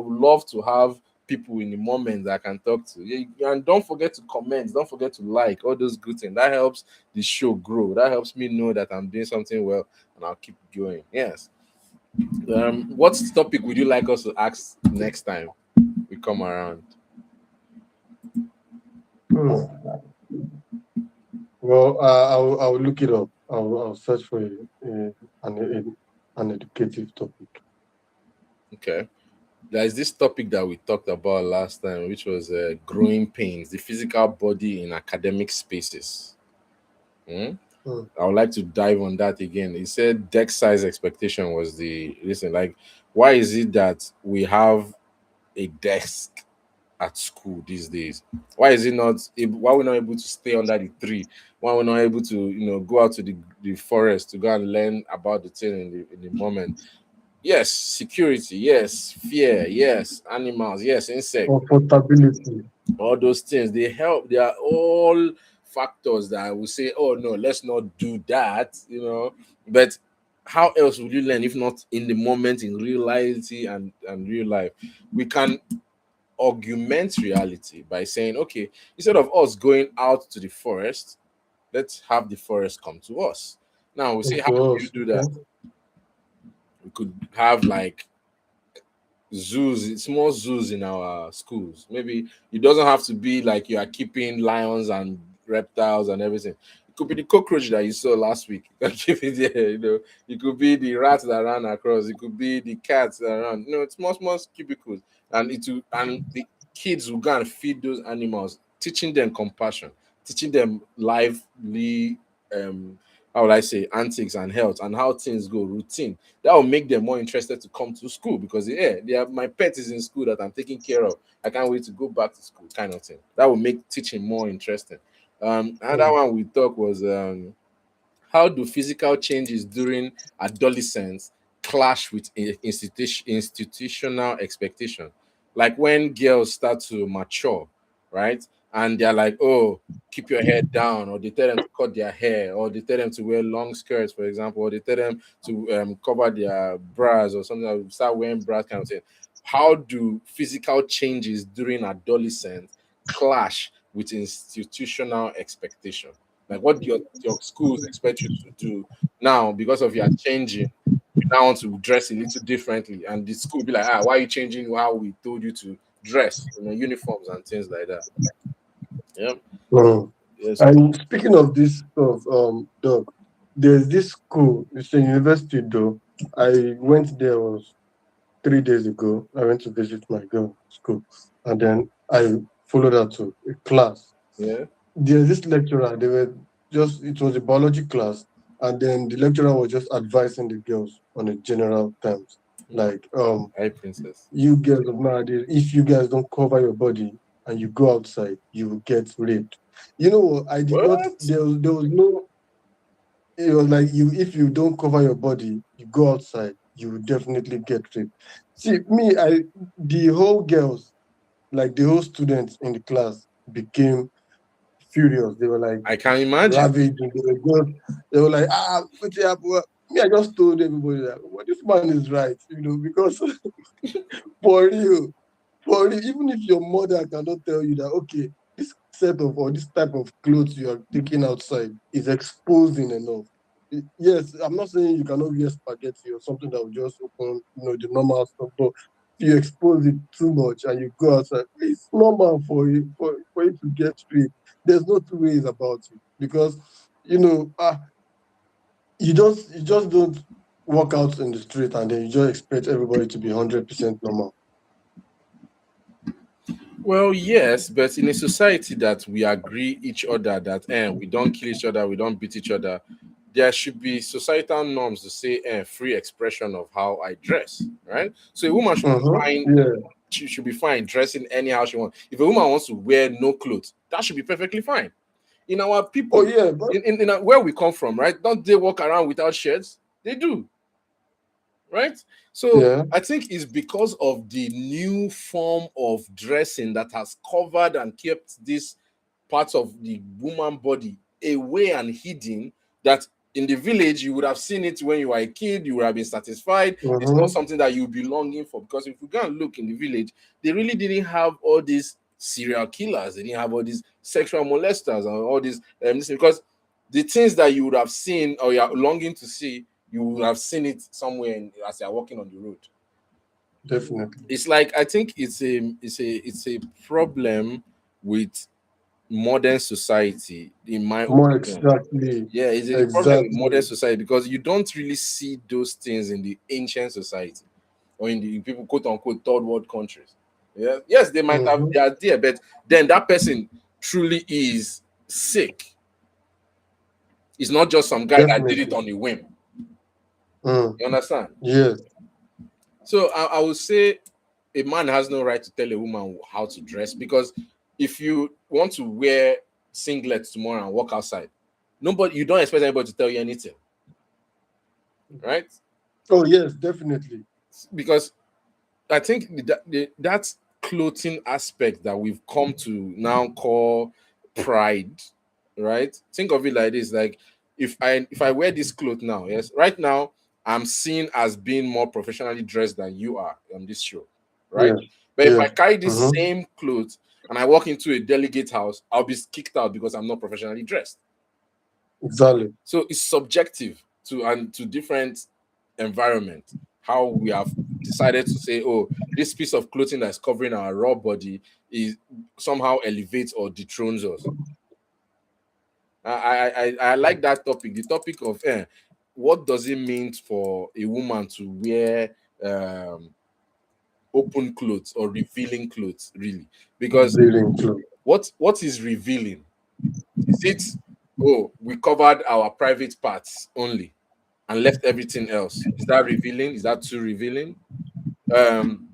love to have people in the moment that I can talk to. Yeah, and don't forget to comment, don't forget to like all those good things. That helps the show grow. That helps me know that I'm doing something well and I'll keep going. Yes. What topic would you like us to ask next time we come around? Hmm. Well, I'll look it up. I'll search for an educative topic. Okay. There's this topic that we talked about last time, which was growing pains, the physical body in academic spaces. Hmm? Hmm. I would like to dive on that again. He said deck size expectation was why is it that we have a desk at school these days? Why is it not why we're not able to stay under the tree? Why we're not able to, go out to the forest to go and learn about the thing in the moment? Yes, security, yes, fear, yes, animals, yes, insect, Comfortability. all those things, they help. They are all factors that I will say, oh no, let's not do that, But how else would you learn if not in the moment, in reality and real life? We can augment reality by saying, okay, instead of us going out to the forest, let's have the forest come to us. Now we say, Come how to do you us. do Okay. that? We could have like zoos, small zoos in our schools. Maybe it doesn't have to be like you are keeping lions and reptiles and everything. It could be the cockroach that you saw last week. You can keep it there, It could be the rats that ran across. It could be the cats that ran. It's small cubicles, and the kids will go and feed those animals, teaching them compassion, teaching them lively, how would I say, antics and health and how things go, routine. That will make them more interested to come to school because my pet is in school that I'm taking care of. I can't wait to go back to school, kind of thing. That will make teaching more interesting. Another Mm. one we talked was how do physical changes during adolescence clash with institutional expectation? Like when girls start to mature, right? And they're like, oh, keep your head down, or they tell them to cut their hair, or they tell them to wear long skirts, for example, or they tell them to cover their bras or something, like start wearing bras, kind of thing. How do physical changes during adolescence clash with institutional expectation? Like what do your schools expect you to do now because of your changing? You now want to dress a little differently, and the school be like, why are you changing how we told you to dress? Uniforms and things like that. Yeah. Mm. Yes. And speaking of this stuff, Doc, there's this school, it's a university though. I went there was 3 days ago. I went to visit my girl school, and then I followed her to a class. Yeah. There's this lecturer, it was a biology class, and then the lecturer was just advising the girls on a general terms. Like, Hi, princess. you girls of nowadays, if you guys don't cover your body and you go outside, you will get raped. You know what? I did not, What? there was no, it was like if you don't cover your body, you go outside, you will definitely get raped. See, the whole girls, like the whole students in the class became furious. They were like I can imagine. ravaging. They were like, what's happening? Me, I just told everybody that well, this man is right, because for real, even if your mother cannot tell you that, okay, this set of or this type of clothes you are taking outside is exposing enough. Yes, I'm not saying you cannot wear spaghetti or something that will just open, the normal stuff, but if you expose it too much and you go outside, it's normal for you to get raped. There's no two ways about it because you just don't walk out in the street and then you just expect everybody to be 100% normal. Well, yes, but in a society that we agree each other that we don't kill each other, we don't beat each other, there should be societal norms to say free expression of how I dress, right? So a woman should be fine. Yeah. She should be fine dressing anyhow she wants. If a woman wants to wear no clothes, that should be perfectly fine. In our Oh people, yeah, but where we come from, right? Don't they walk around without shirts? They do, right? So yeah. I think it's because of the new form of dressing that has covered and kept this parts of the woman body away and hidden, that in the village you would have seen it when you were a kid, you would have been satisfied. It's not Mm-hmm. something that you'll be longing for, because if you go and look in the village, they really didn't have all these serial killers, they didn't have all these sexual molesters and all these because the things that you would have seen or you're longing to see, you would have seen it somewhere as you're walking on the road. Definitely. It's like, I think it's a problem with modern society, in my More opinion. exactly. Yeah, it's a problem with modern Exactly. society because you don't really see those things in the ancient society or in the people quote unquote third world countries. Yeah, yes, they might have, Mm-hmm. they are there, but then that person truly is sick. It's not just some guy that did it Definitely. on a whim. Mm. You understand? Yes. So I would say a man has no right to tell a woman how to dress, because if you want to wear singlets tomorrow and walk outside, you don't expect anybody to tell you anything, right? Oh yes, definitely. Because I think that clothing aspect that we've come to now call pride, right? Think of it like this: like if I wear this cloth now, yes, right now I'm seen as being more professionally dressed than you are on this show, right? Yes. But if I Yes. carry this Mhm. same clothes and I walk into a delegate house, I'll be kicked out because I'm not professionally dressed. Exactly. So it's subjective to different environment. How we have decided to say, oh, this piece of clothing that's covering our raw body is somehow elevates or dethrones us. I like that topic. The topic of what does it mean for a woman to wear um, open clothes or revealing clothes, really? Because Dealing too. what is revealing? Is it, oh, we covered our private parts only and left everything else? Is that revealing? Is that too revealing? Um,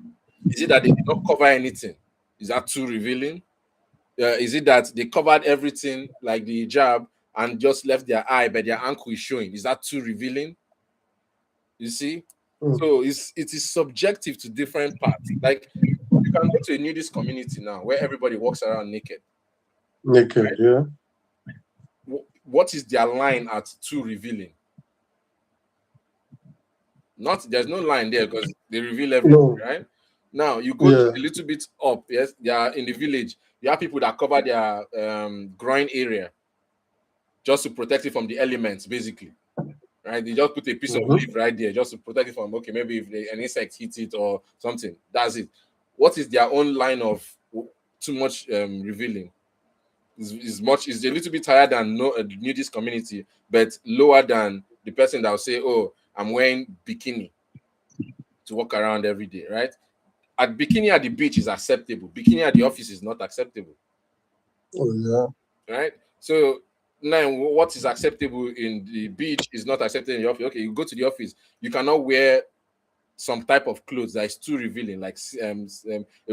is it that they did not cover anything? Is that too revealing? Is it that they covered everything like the hijab and just left their eye, but their ankle is showing? Is that too revealing? You see? Mm. So it is subjective to different parts. Like you can go to a nudist community now where everybody walks around naked. Naked, yeah. What is their line at too revealing? Not There's no line there because they reveal everything, No. right? Now you go to Yeah. a little bit up, yes, they are in the village. You have people that cover their groin area just to protect it from the elements, basically. Right? They just put a piece of Mhm. leaf right there just to protect it from, okay, maybe if an insect hits it or something. That's it. What is their own line of too much revealing? Is a little bit higher than no nudist community, but lower than the person that will say, "Oh, I'm wearing bikini to walk around every day." Right? At bikini at the beach is acceptable. Bikini at the office is not acceptable. Oh yeah. Right? So now, what is acceptable in the beach is not accepted in the office. Okay, you go to the office, you cannot wear some type of clothes that is too revealing. Like a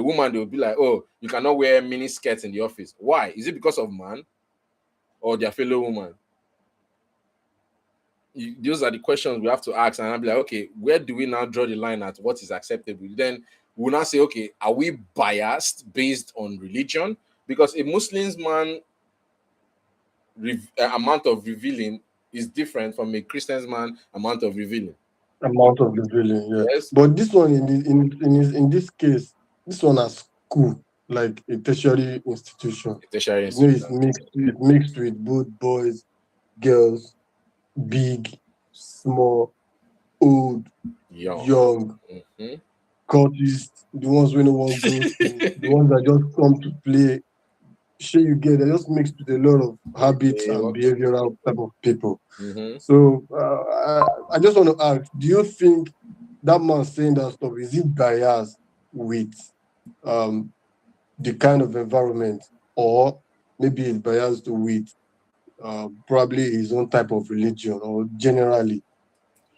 woman, they will be like, "Oh, you cannot wear mini skirts in the office." Why? Is it because of man or their fellow woman? Those are the questions we have to ask, and I'll be like, okay, where do we now draw the line at what is acceptable? Then we'll now say, okay, are we biased based on religion? Because a Muslim's man amount of revealing is different from a Christian's man amount of revealing. Amount of the villain, yeah. Yes, But this one in this case, this one has school, like a tertiary institution. a tertiary You know, institution. it's mixed with both boys, girls, big, small, old, Young. young, Mhm. cultists, the ones who no one go school, the ones that just come to play. Sure, you get they're just mixed with a lot of habits Okay, and what? behavioral type of people. Mhm. So I just want to ask: do you think that man saying that stuff is it biased with um, the kind of environment, or maybe it's biased with probably his own type of religion, or generally?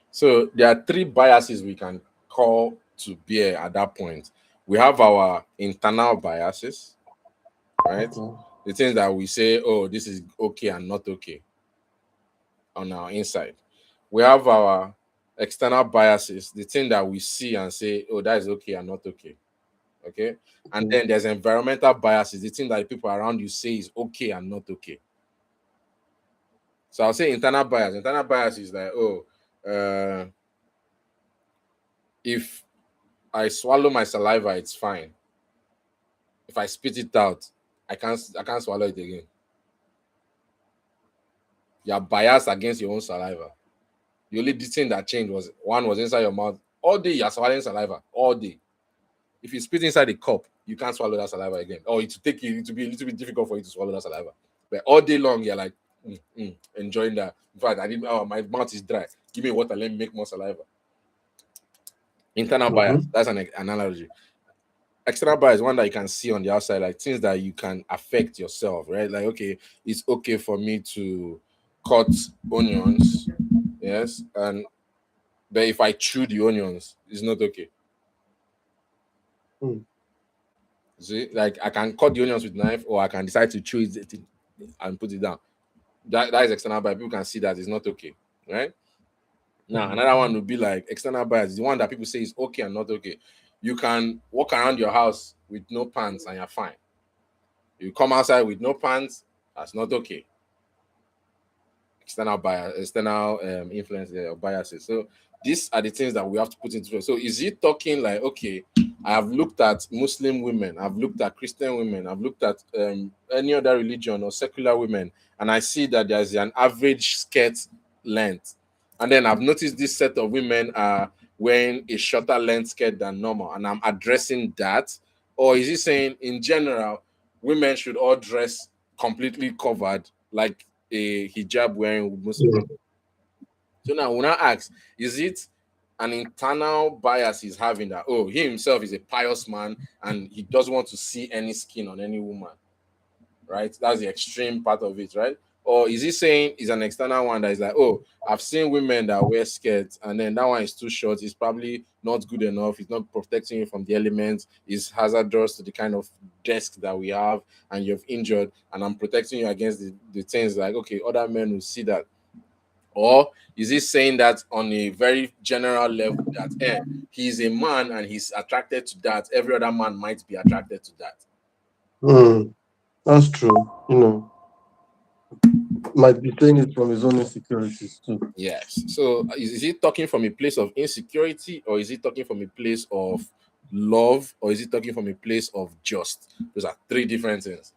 So there are three biases we can call to bear at that point. We have our internal biases, right? Okay. The things that we say, oh, this is okay and not okay on our inside. We have our external biases, the thing that we see and say, oh, that is okay and not okay. Okay. And then there's environmental biases, the thing that people around you say is okay and not okay. So I'll say internal bias. Internal bias is like, oh, uh, if I swallow my saliva, it's fine. If I spit it out, I can't swallow it again. You're biased against your own saliva. The only thing that changed was one was inside your mouth. All day you're swallowing saliva. All day. If you spit inside the cup, you can't swallow that saliva again. Or it will be a little bit difficult for you to swallow that saliva. But all day long, you're like enjoying that. In fact, I didn't. Oh, my mouth is dry. Give me water. Let me make more saliva. Internal bias. Mhm. That's an analogy. External bias is one that you can see on the outside, like things that you can affect yourself, right? Like, okay, it's okay for me to cut onions, yes, and but if I chew the onions, it's not okay. See, like I can cut the onions with knife, or I can decide to chew it and put it down. That is external bias. People can see that it's not okay, right? Now, another one would be like external bias, the one that people say is okay and not okay. You can walk around your house with no pants and you're fine. You come outside with no pants, that's not okay. External bias, external influence or biases. So these are the things that we have to put into it. So is he talking like, okay, I have looked at Muslim women, I've looked at Christian women, I've looked at any other religion or secular women, and I see that there's an average skirt length, and then I've noticed this set of women are wearing a shorter length skirt than normal, and I'm addressing that? Or is he saying in general women should all dress completely covered like a hijab wearing Muslim? So now when I ask, is it an internal bias he's having that, oh, he himself is a pious man and he doesn't want to see any skin on any woman, right? That's the extreme part of it, right? Or is he saying is an external one that is like, oh, I've seen women that wear skirts and then that one is too short, it's probably not good enough, it's not protecting you from the elements, it's hazardous to the kind of desk that we have, and you've injured, and I'm protecting you against the things like, okay, other men will see that. Or is he saying that on a very general level that he's a man and he's attracted to that, every other man might be attracted to that? That's true. Might be saying it from his own insecurities too. Yes. So is he talking from a place of insecurity, or is he talking from a place of love, or is he talking from a place of just? Those are three different things.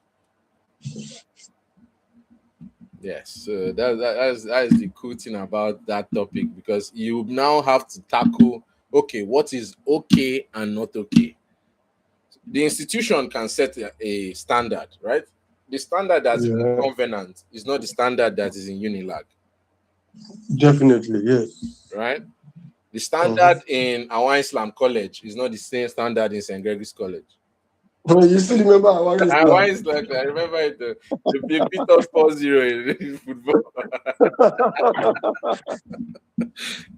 Yes. So that is the cool thing about that topic, because you now have to tackle, okay, what is okay and not okay. The institution can set a standard, right? The standard that's in Yeah, Covenant is not the standard that is in Unilag, definitely, yes. right? The standard in Awan Islam College is not the same standard in St. Gregory's College. Well, you still remember our Awan Islam, I remember it, they beat us 4-0 in football.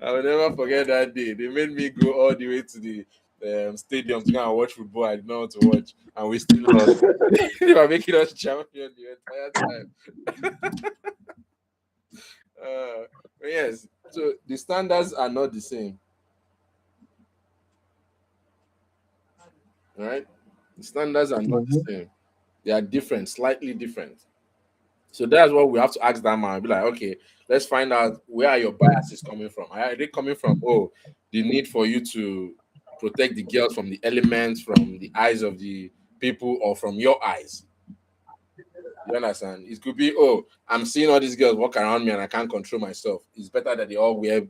I will never forget that day. They made me go all the way to the stadium to go and watch football I did not want to watch, and we still lost. They were making us champion the entire time. But yes, so the standards are not the same, right? The standards are not the same. They are different, slightly different. So that's what we have to ask that man. Be like, okay, let's find out where are your biases coming from. Are they coming from, oh, the need for you to protect the girls from the elements, from the eyes of the people, or from your eyes? You understand? It could be, oh, I'm seeing all these girls walk around me and I can't control myself. It's better that they all wear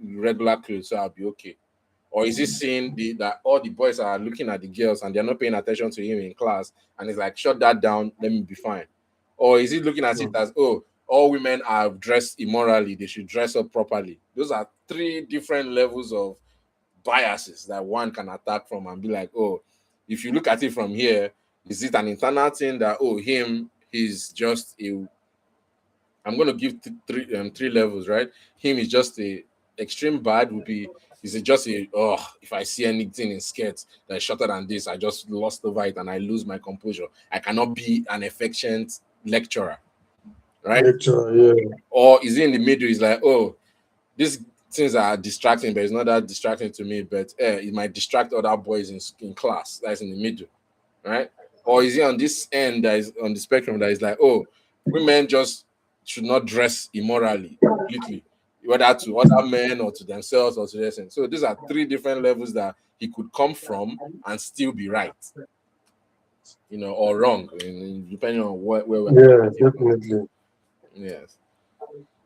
regular clothes, so I'll be okay. Or is he seeing that all the boys are looking at the girls and they're not paying attention to him in class, and he's like, shut that down, let me be fine? Or is he looking at it as, oh, all women are dressed immorally, they should dress up properly? Those are three different levels of biases that one can attack from and be like, oh, if you look at it from here, is it an internal thing that, oh, he's just a, I'm going to give three levels, right? Him is just a extreme bad would be, is it just a, oh, if I see anything in skirts that is shorter than this, I just lost over it and I lose my composure. I cannot be an efficient lecturer, right? Lecturer, yeah. Or is it in the middle? It's like, oh, these things are distracting, but it's not that distracting to me, but it might distract other boys in class. That's in the middle, right? Or is it on this end that is on the spectrum that is like, oh, women just should not dress immorally completely, whether to other men or to themselves or to their sense. So these are three different levels that he could come from and still be right, or wrong, depending on where we're Definitely. Yes.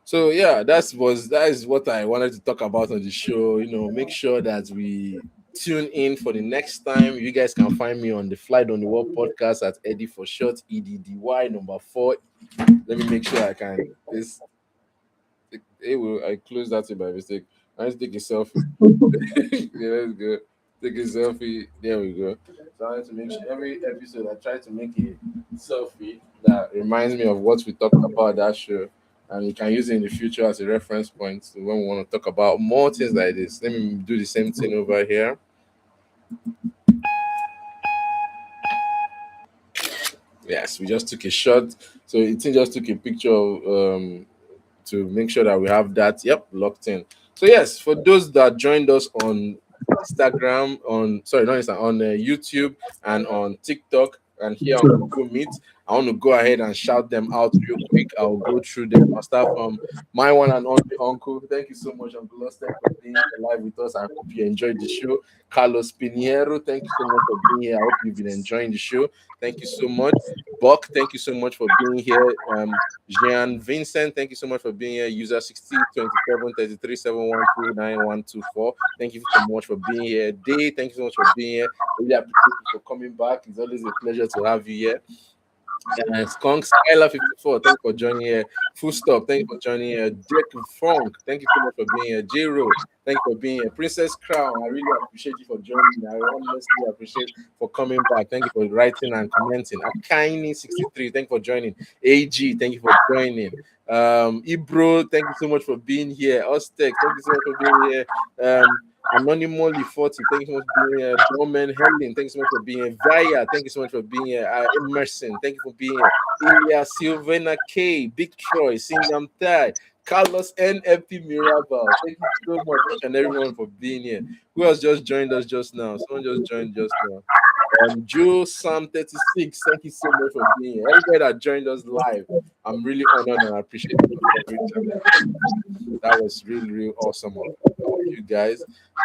So yeah, that is what I wanted to talk about on the show. Make sure that we tune in for the next time. You guys can find me on the FlyEd on the Wall podcast at Eddy4ShoT's, EDDY number 4. Let me make sure I can. I closed that by mistake. Let's take a selfie. Yeah, let's go. Take a selfie. There we go. So I want to make sure every episode I try to make a selfie that reminds me of what we talked about that show, and we can use it in the future as a reference point when we want to talk about more things like this. Let me do the same thing over here. Yes, we just took a shot. So it just took a picture to make sure that we have that. Yep, locked in. So yes, for those that joined us on Instagram, on sorry, not Instagram, on YouTube and on TikTok and here on Google Meet, I want to go ahead and shout them out real quick. I'll go through them. I'll start from my one and only uncle. Thank you so much, Uncle Lostek, for being live with us. I hope you enjoyed the show. Carlos Pinheiro, thank you so much for being here. I hope you've been enjoying the show. Thank you so much. Buck, thank you so much for being here. Jean Vincent, thank you so much for being here. User 602733712912. Thank you so much for being here. Day, thank you so much for being here. Really appreciate you for coming back. It's always a pleasure to have you here. Skunk Skylar 54, thank you for joining here. Full Stop, thank you for joining here. Dick Funk, thank you so much for being here. J Ro, thank you for being here. Princess Crown, I really appreciate you for joining. I honestly appreciate for coming back. Thank you for writing and commenting. Akaini 63, thank you for joining. AG, thank you for joining. Ibro, thank you so much for being here. Ostek, thank you so much for being here. Anonymously 40, thank you so much for being here. Domen Helen, thank you so much for being here. Vaya, thank you so much for being here. Emerson, thank you for being here. Ilya Silvana K, Big Troy, Singam Tai, Carlos NFP Mirabal, thank you so much, each and everyone, for being here. Who else just joined us just now? Someone just joined just now. Joe Sam 36, thank you so much for being here. Everybody that joined us live, I'm really honored and appreciative of everything. That was really, really awesome of you guys.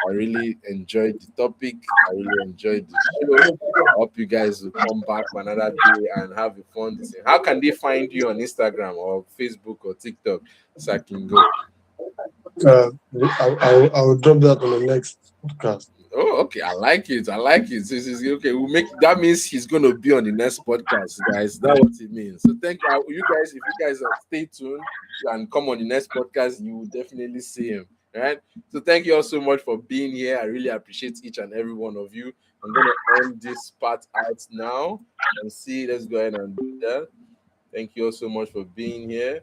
I really enjoyed the topic. I really enjoyed the show. I hope you guys will come back another day and have a fun. How can they find you on Instagram or Facebook or TikTok? So I can go. I'll drop that on the next podcast. Oh, okay. I like it. I like it. This is okay. We'll make that means he's gonna be on the next podcast, guys. That's what it means. So thank you guys. If you guys stay tuned and come on the next podcast, you will definitely see him. All right. So thank you all so much for being here. I really appreciate each and every one of you. I'm gonna end this part out now and see. Let's go ahead and do that. Thank you all so much for being here.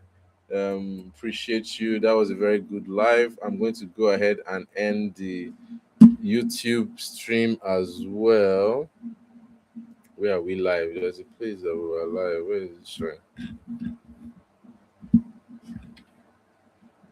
Appreciate you. That was a very good live. I'm going to go ahead and end the YouTube stream as well. Where are we live? There's a place that we are live. Where is it showing?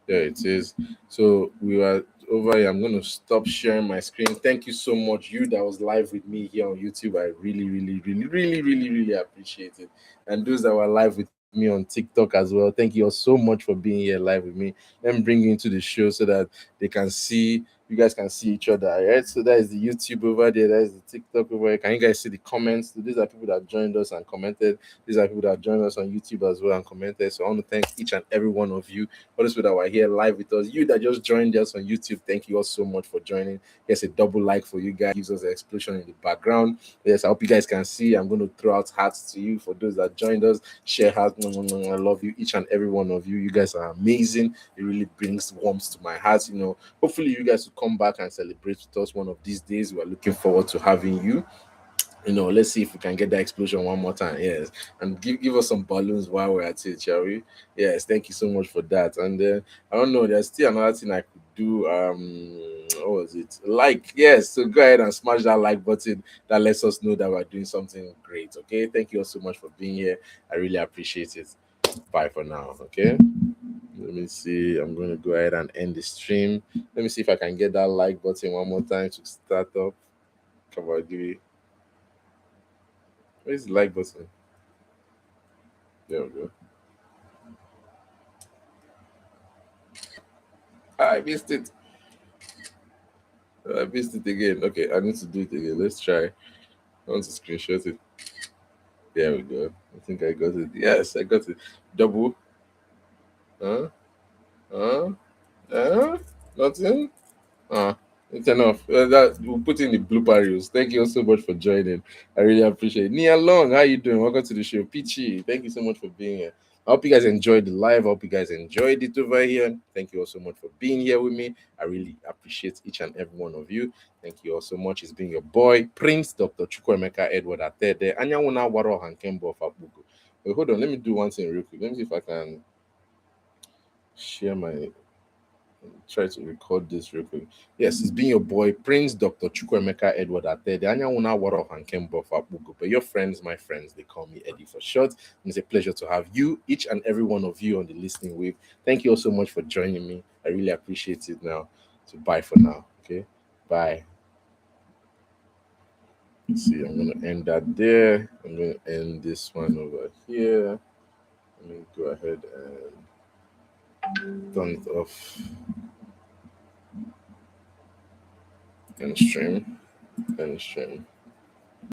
There it is. So we are over here. I'm going to stop sharing my screen. Thank you so much, you that was live with me here on YouTube. I really appreciate it. And those that were live with me on TikTok as well, thank you all so much for being here live with me. Let me bring you into the show so that they can see, you guys can see each other, right? So that is the YouTube over there, that is the TikTok over here. Can you guys see the comments? So these are people that joined us and commented. These are people that joined us on YouTube as well and commented. So I want to thank each and every one of you, all those people that were here live with us. You that just joined us on YouTube, thank you all so much for joining. Yes, a double like for you guys, gives us an explosion in the background. Yes, I hope you guys can see. I'm going to throw out hearts to you for those that joined us. Share hearts. I love you, each and every one of you. You guys are amazing. It really brings warmth to my heart. Hopefully you guys will come back and celebrate with us one of these days. We are looking forward to having you. Let's see if we can get that explosion one more time. Yes, and give us some balloons while we're at it, shall we? Yes, thank you so much for that. And I don't know, there's still another thing I could do. What was it? Like, yes, so go ahead and smash that like button. That lets us know that we're doing something great. Okay, thank you all so much for being here. I really appreciate it. Bye for now. Okay. Let me see. I'm going to go ahead and end the stream. Let me see if I can get that like button one more time to start up. Come on, give it. Where's the like button? There we go. I missed it. I missed it again. Okay, I need to do it again. Let's try. I want to screenshot it. There we go. I think I got it. Yes, I got it. Double. Huh? Huh? Huh? Nothing? It's enough. That we'll put in the blooper reels. Thank you all so much for joining. I really appreciate it. Nia Long, how you doing? Welcome to the show. Peachy, thank you so much for being here. I hope you guys enjoyed the live. I hope you guys enjoyed it over here. Thank you all so much for being here with me. I really appreciate each and every one of you. Thank you all so much. It's been your boy, Prince Dr. Chukwuemeka Edward Atede. Anyawuna Waro Hankembo Fabugu. Wait, hold on. Let me do one thing real quick. Let me see if I can share my try to record this real quick. Yes, it's been your boy Prince Dr. Chukwemeka Edward Atede. Anyawuna Waro and Kembo Fabugo. But your friends, my friends, they call me Eddy for short. And it's a pleasure to have you, each and every one of you on the listening wave. Thank you all so much for joining me. I really appreciate it now. So bye for now. Okay. Bye. Let's see, I'm gonna end that there. I'm gonna end this one over here. Let me go ahead and turn it off. End stream.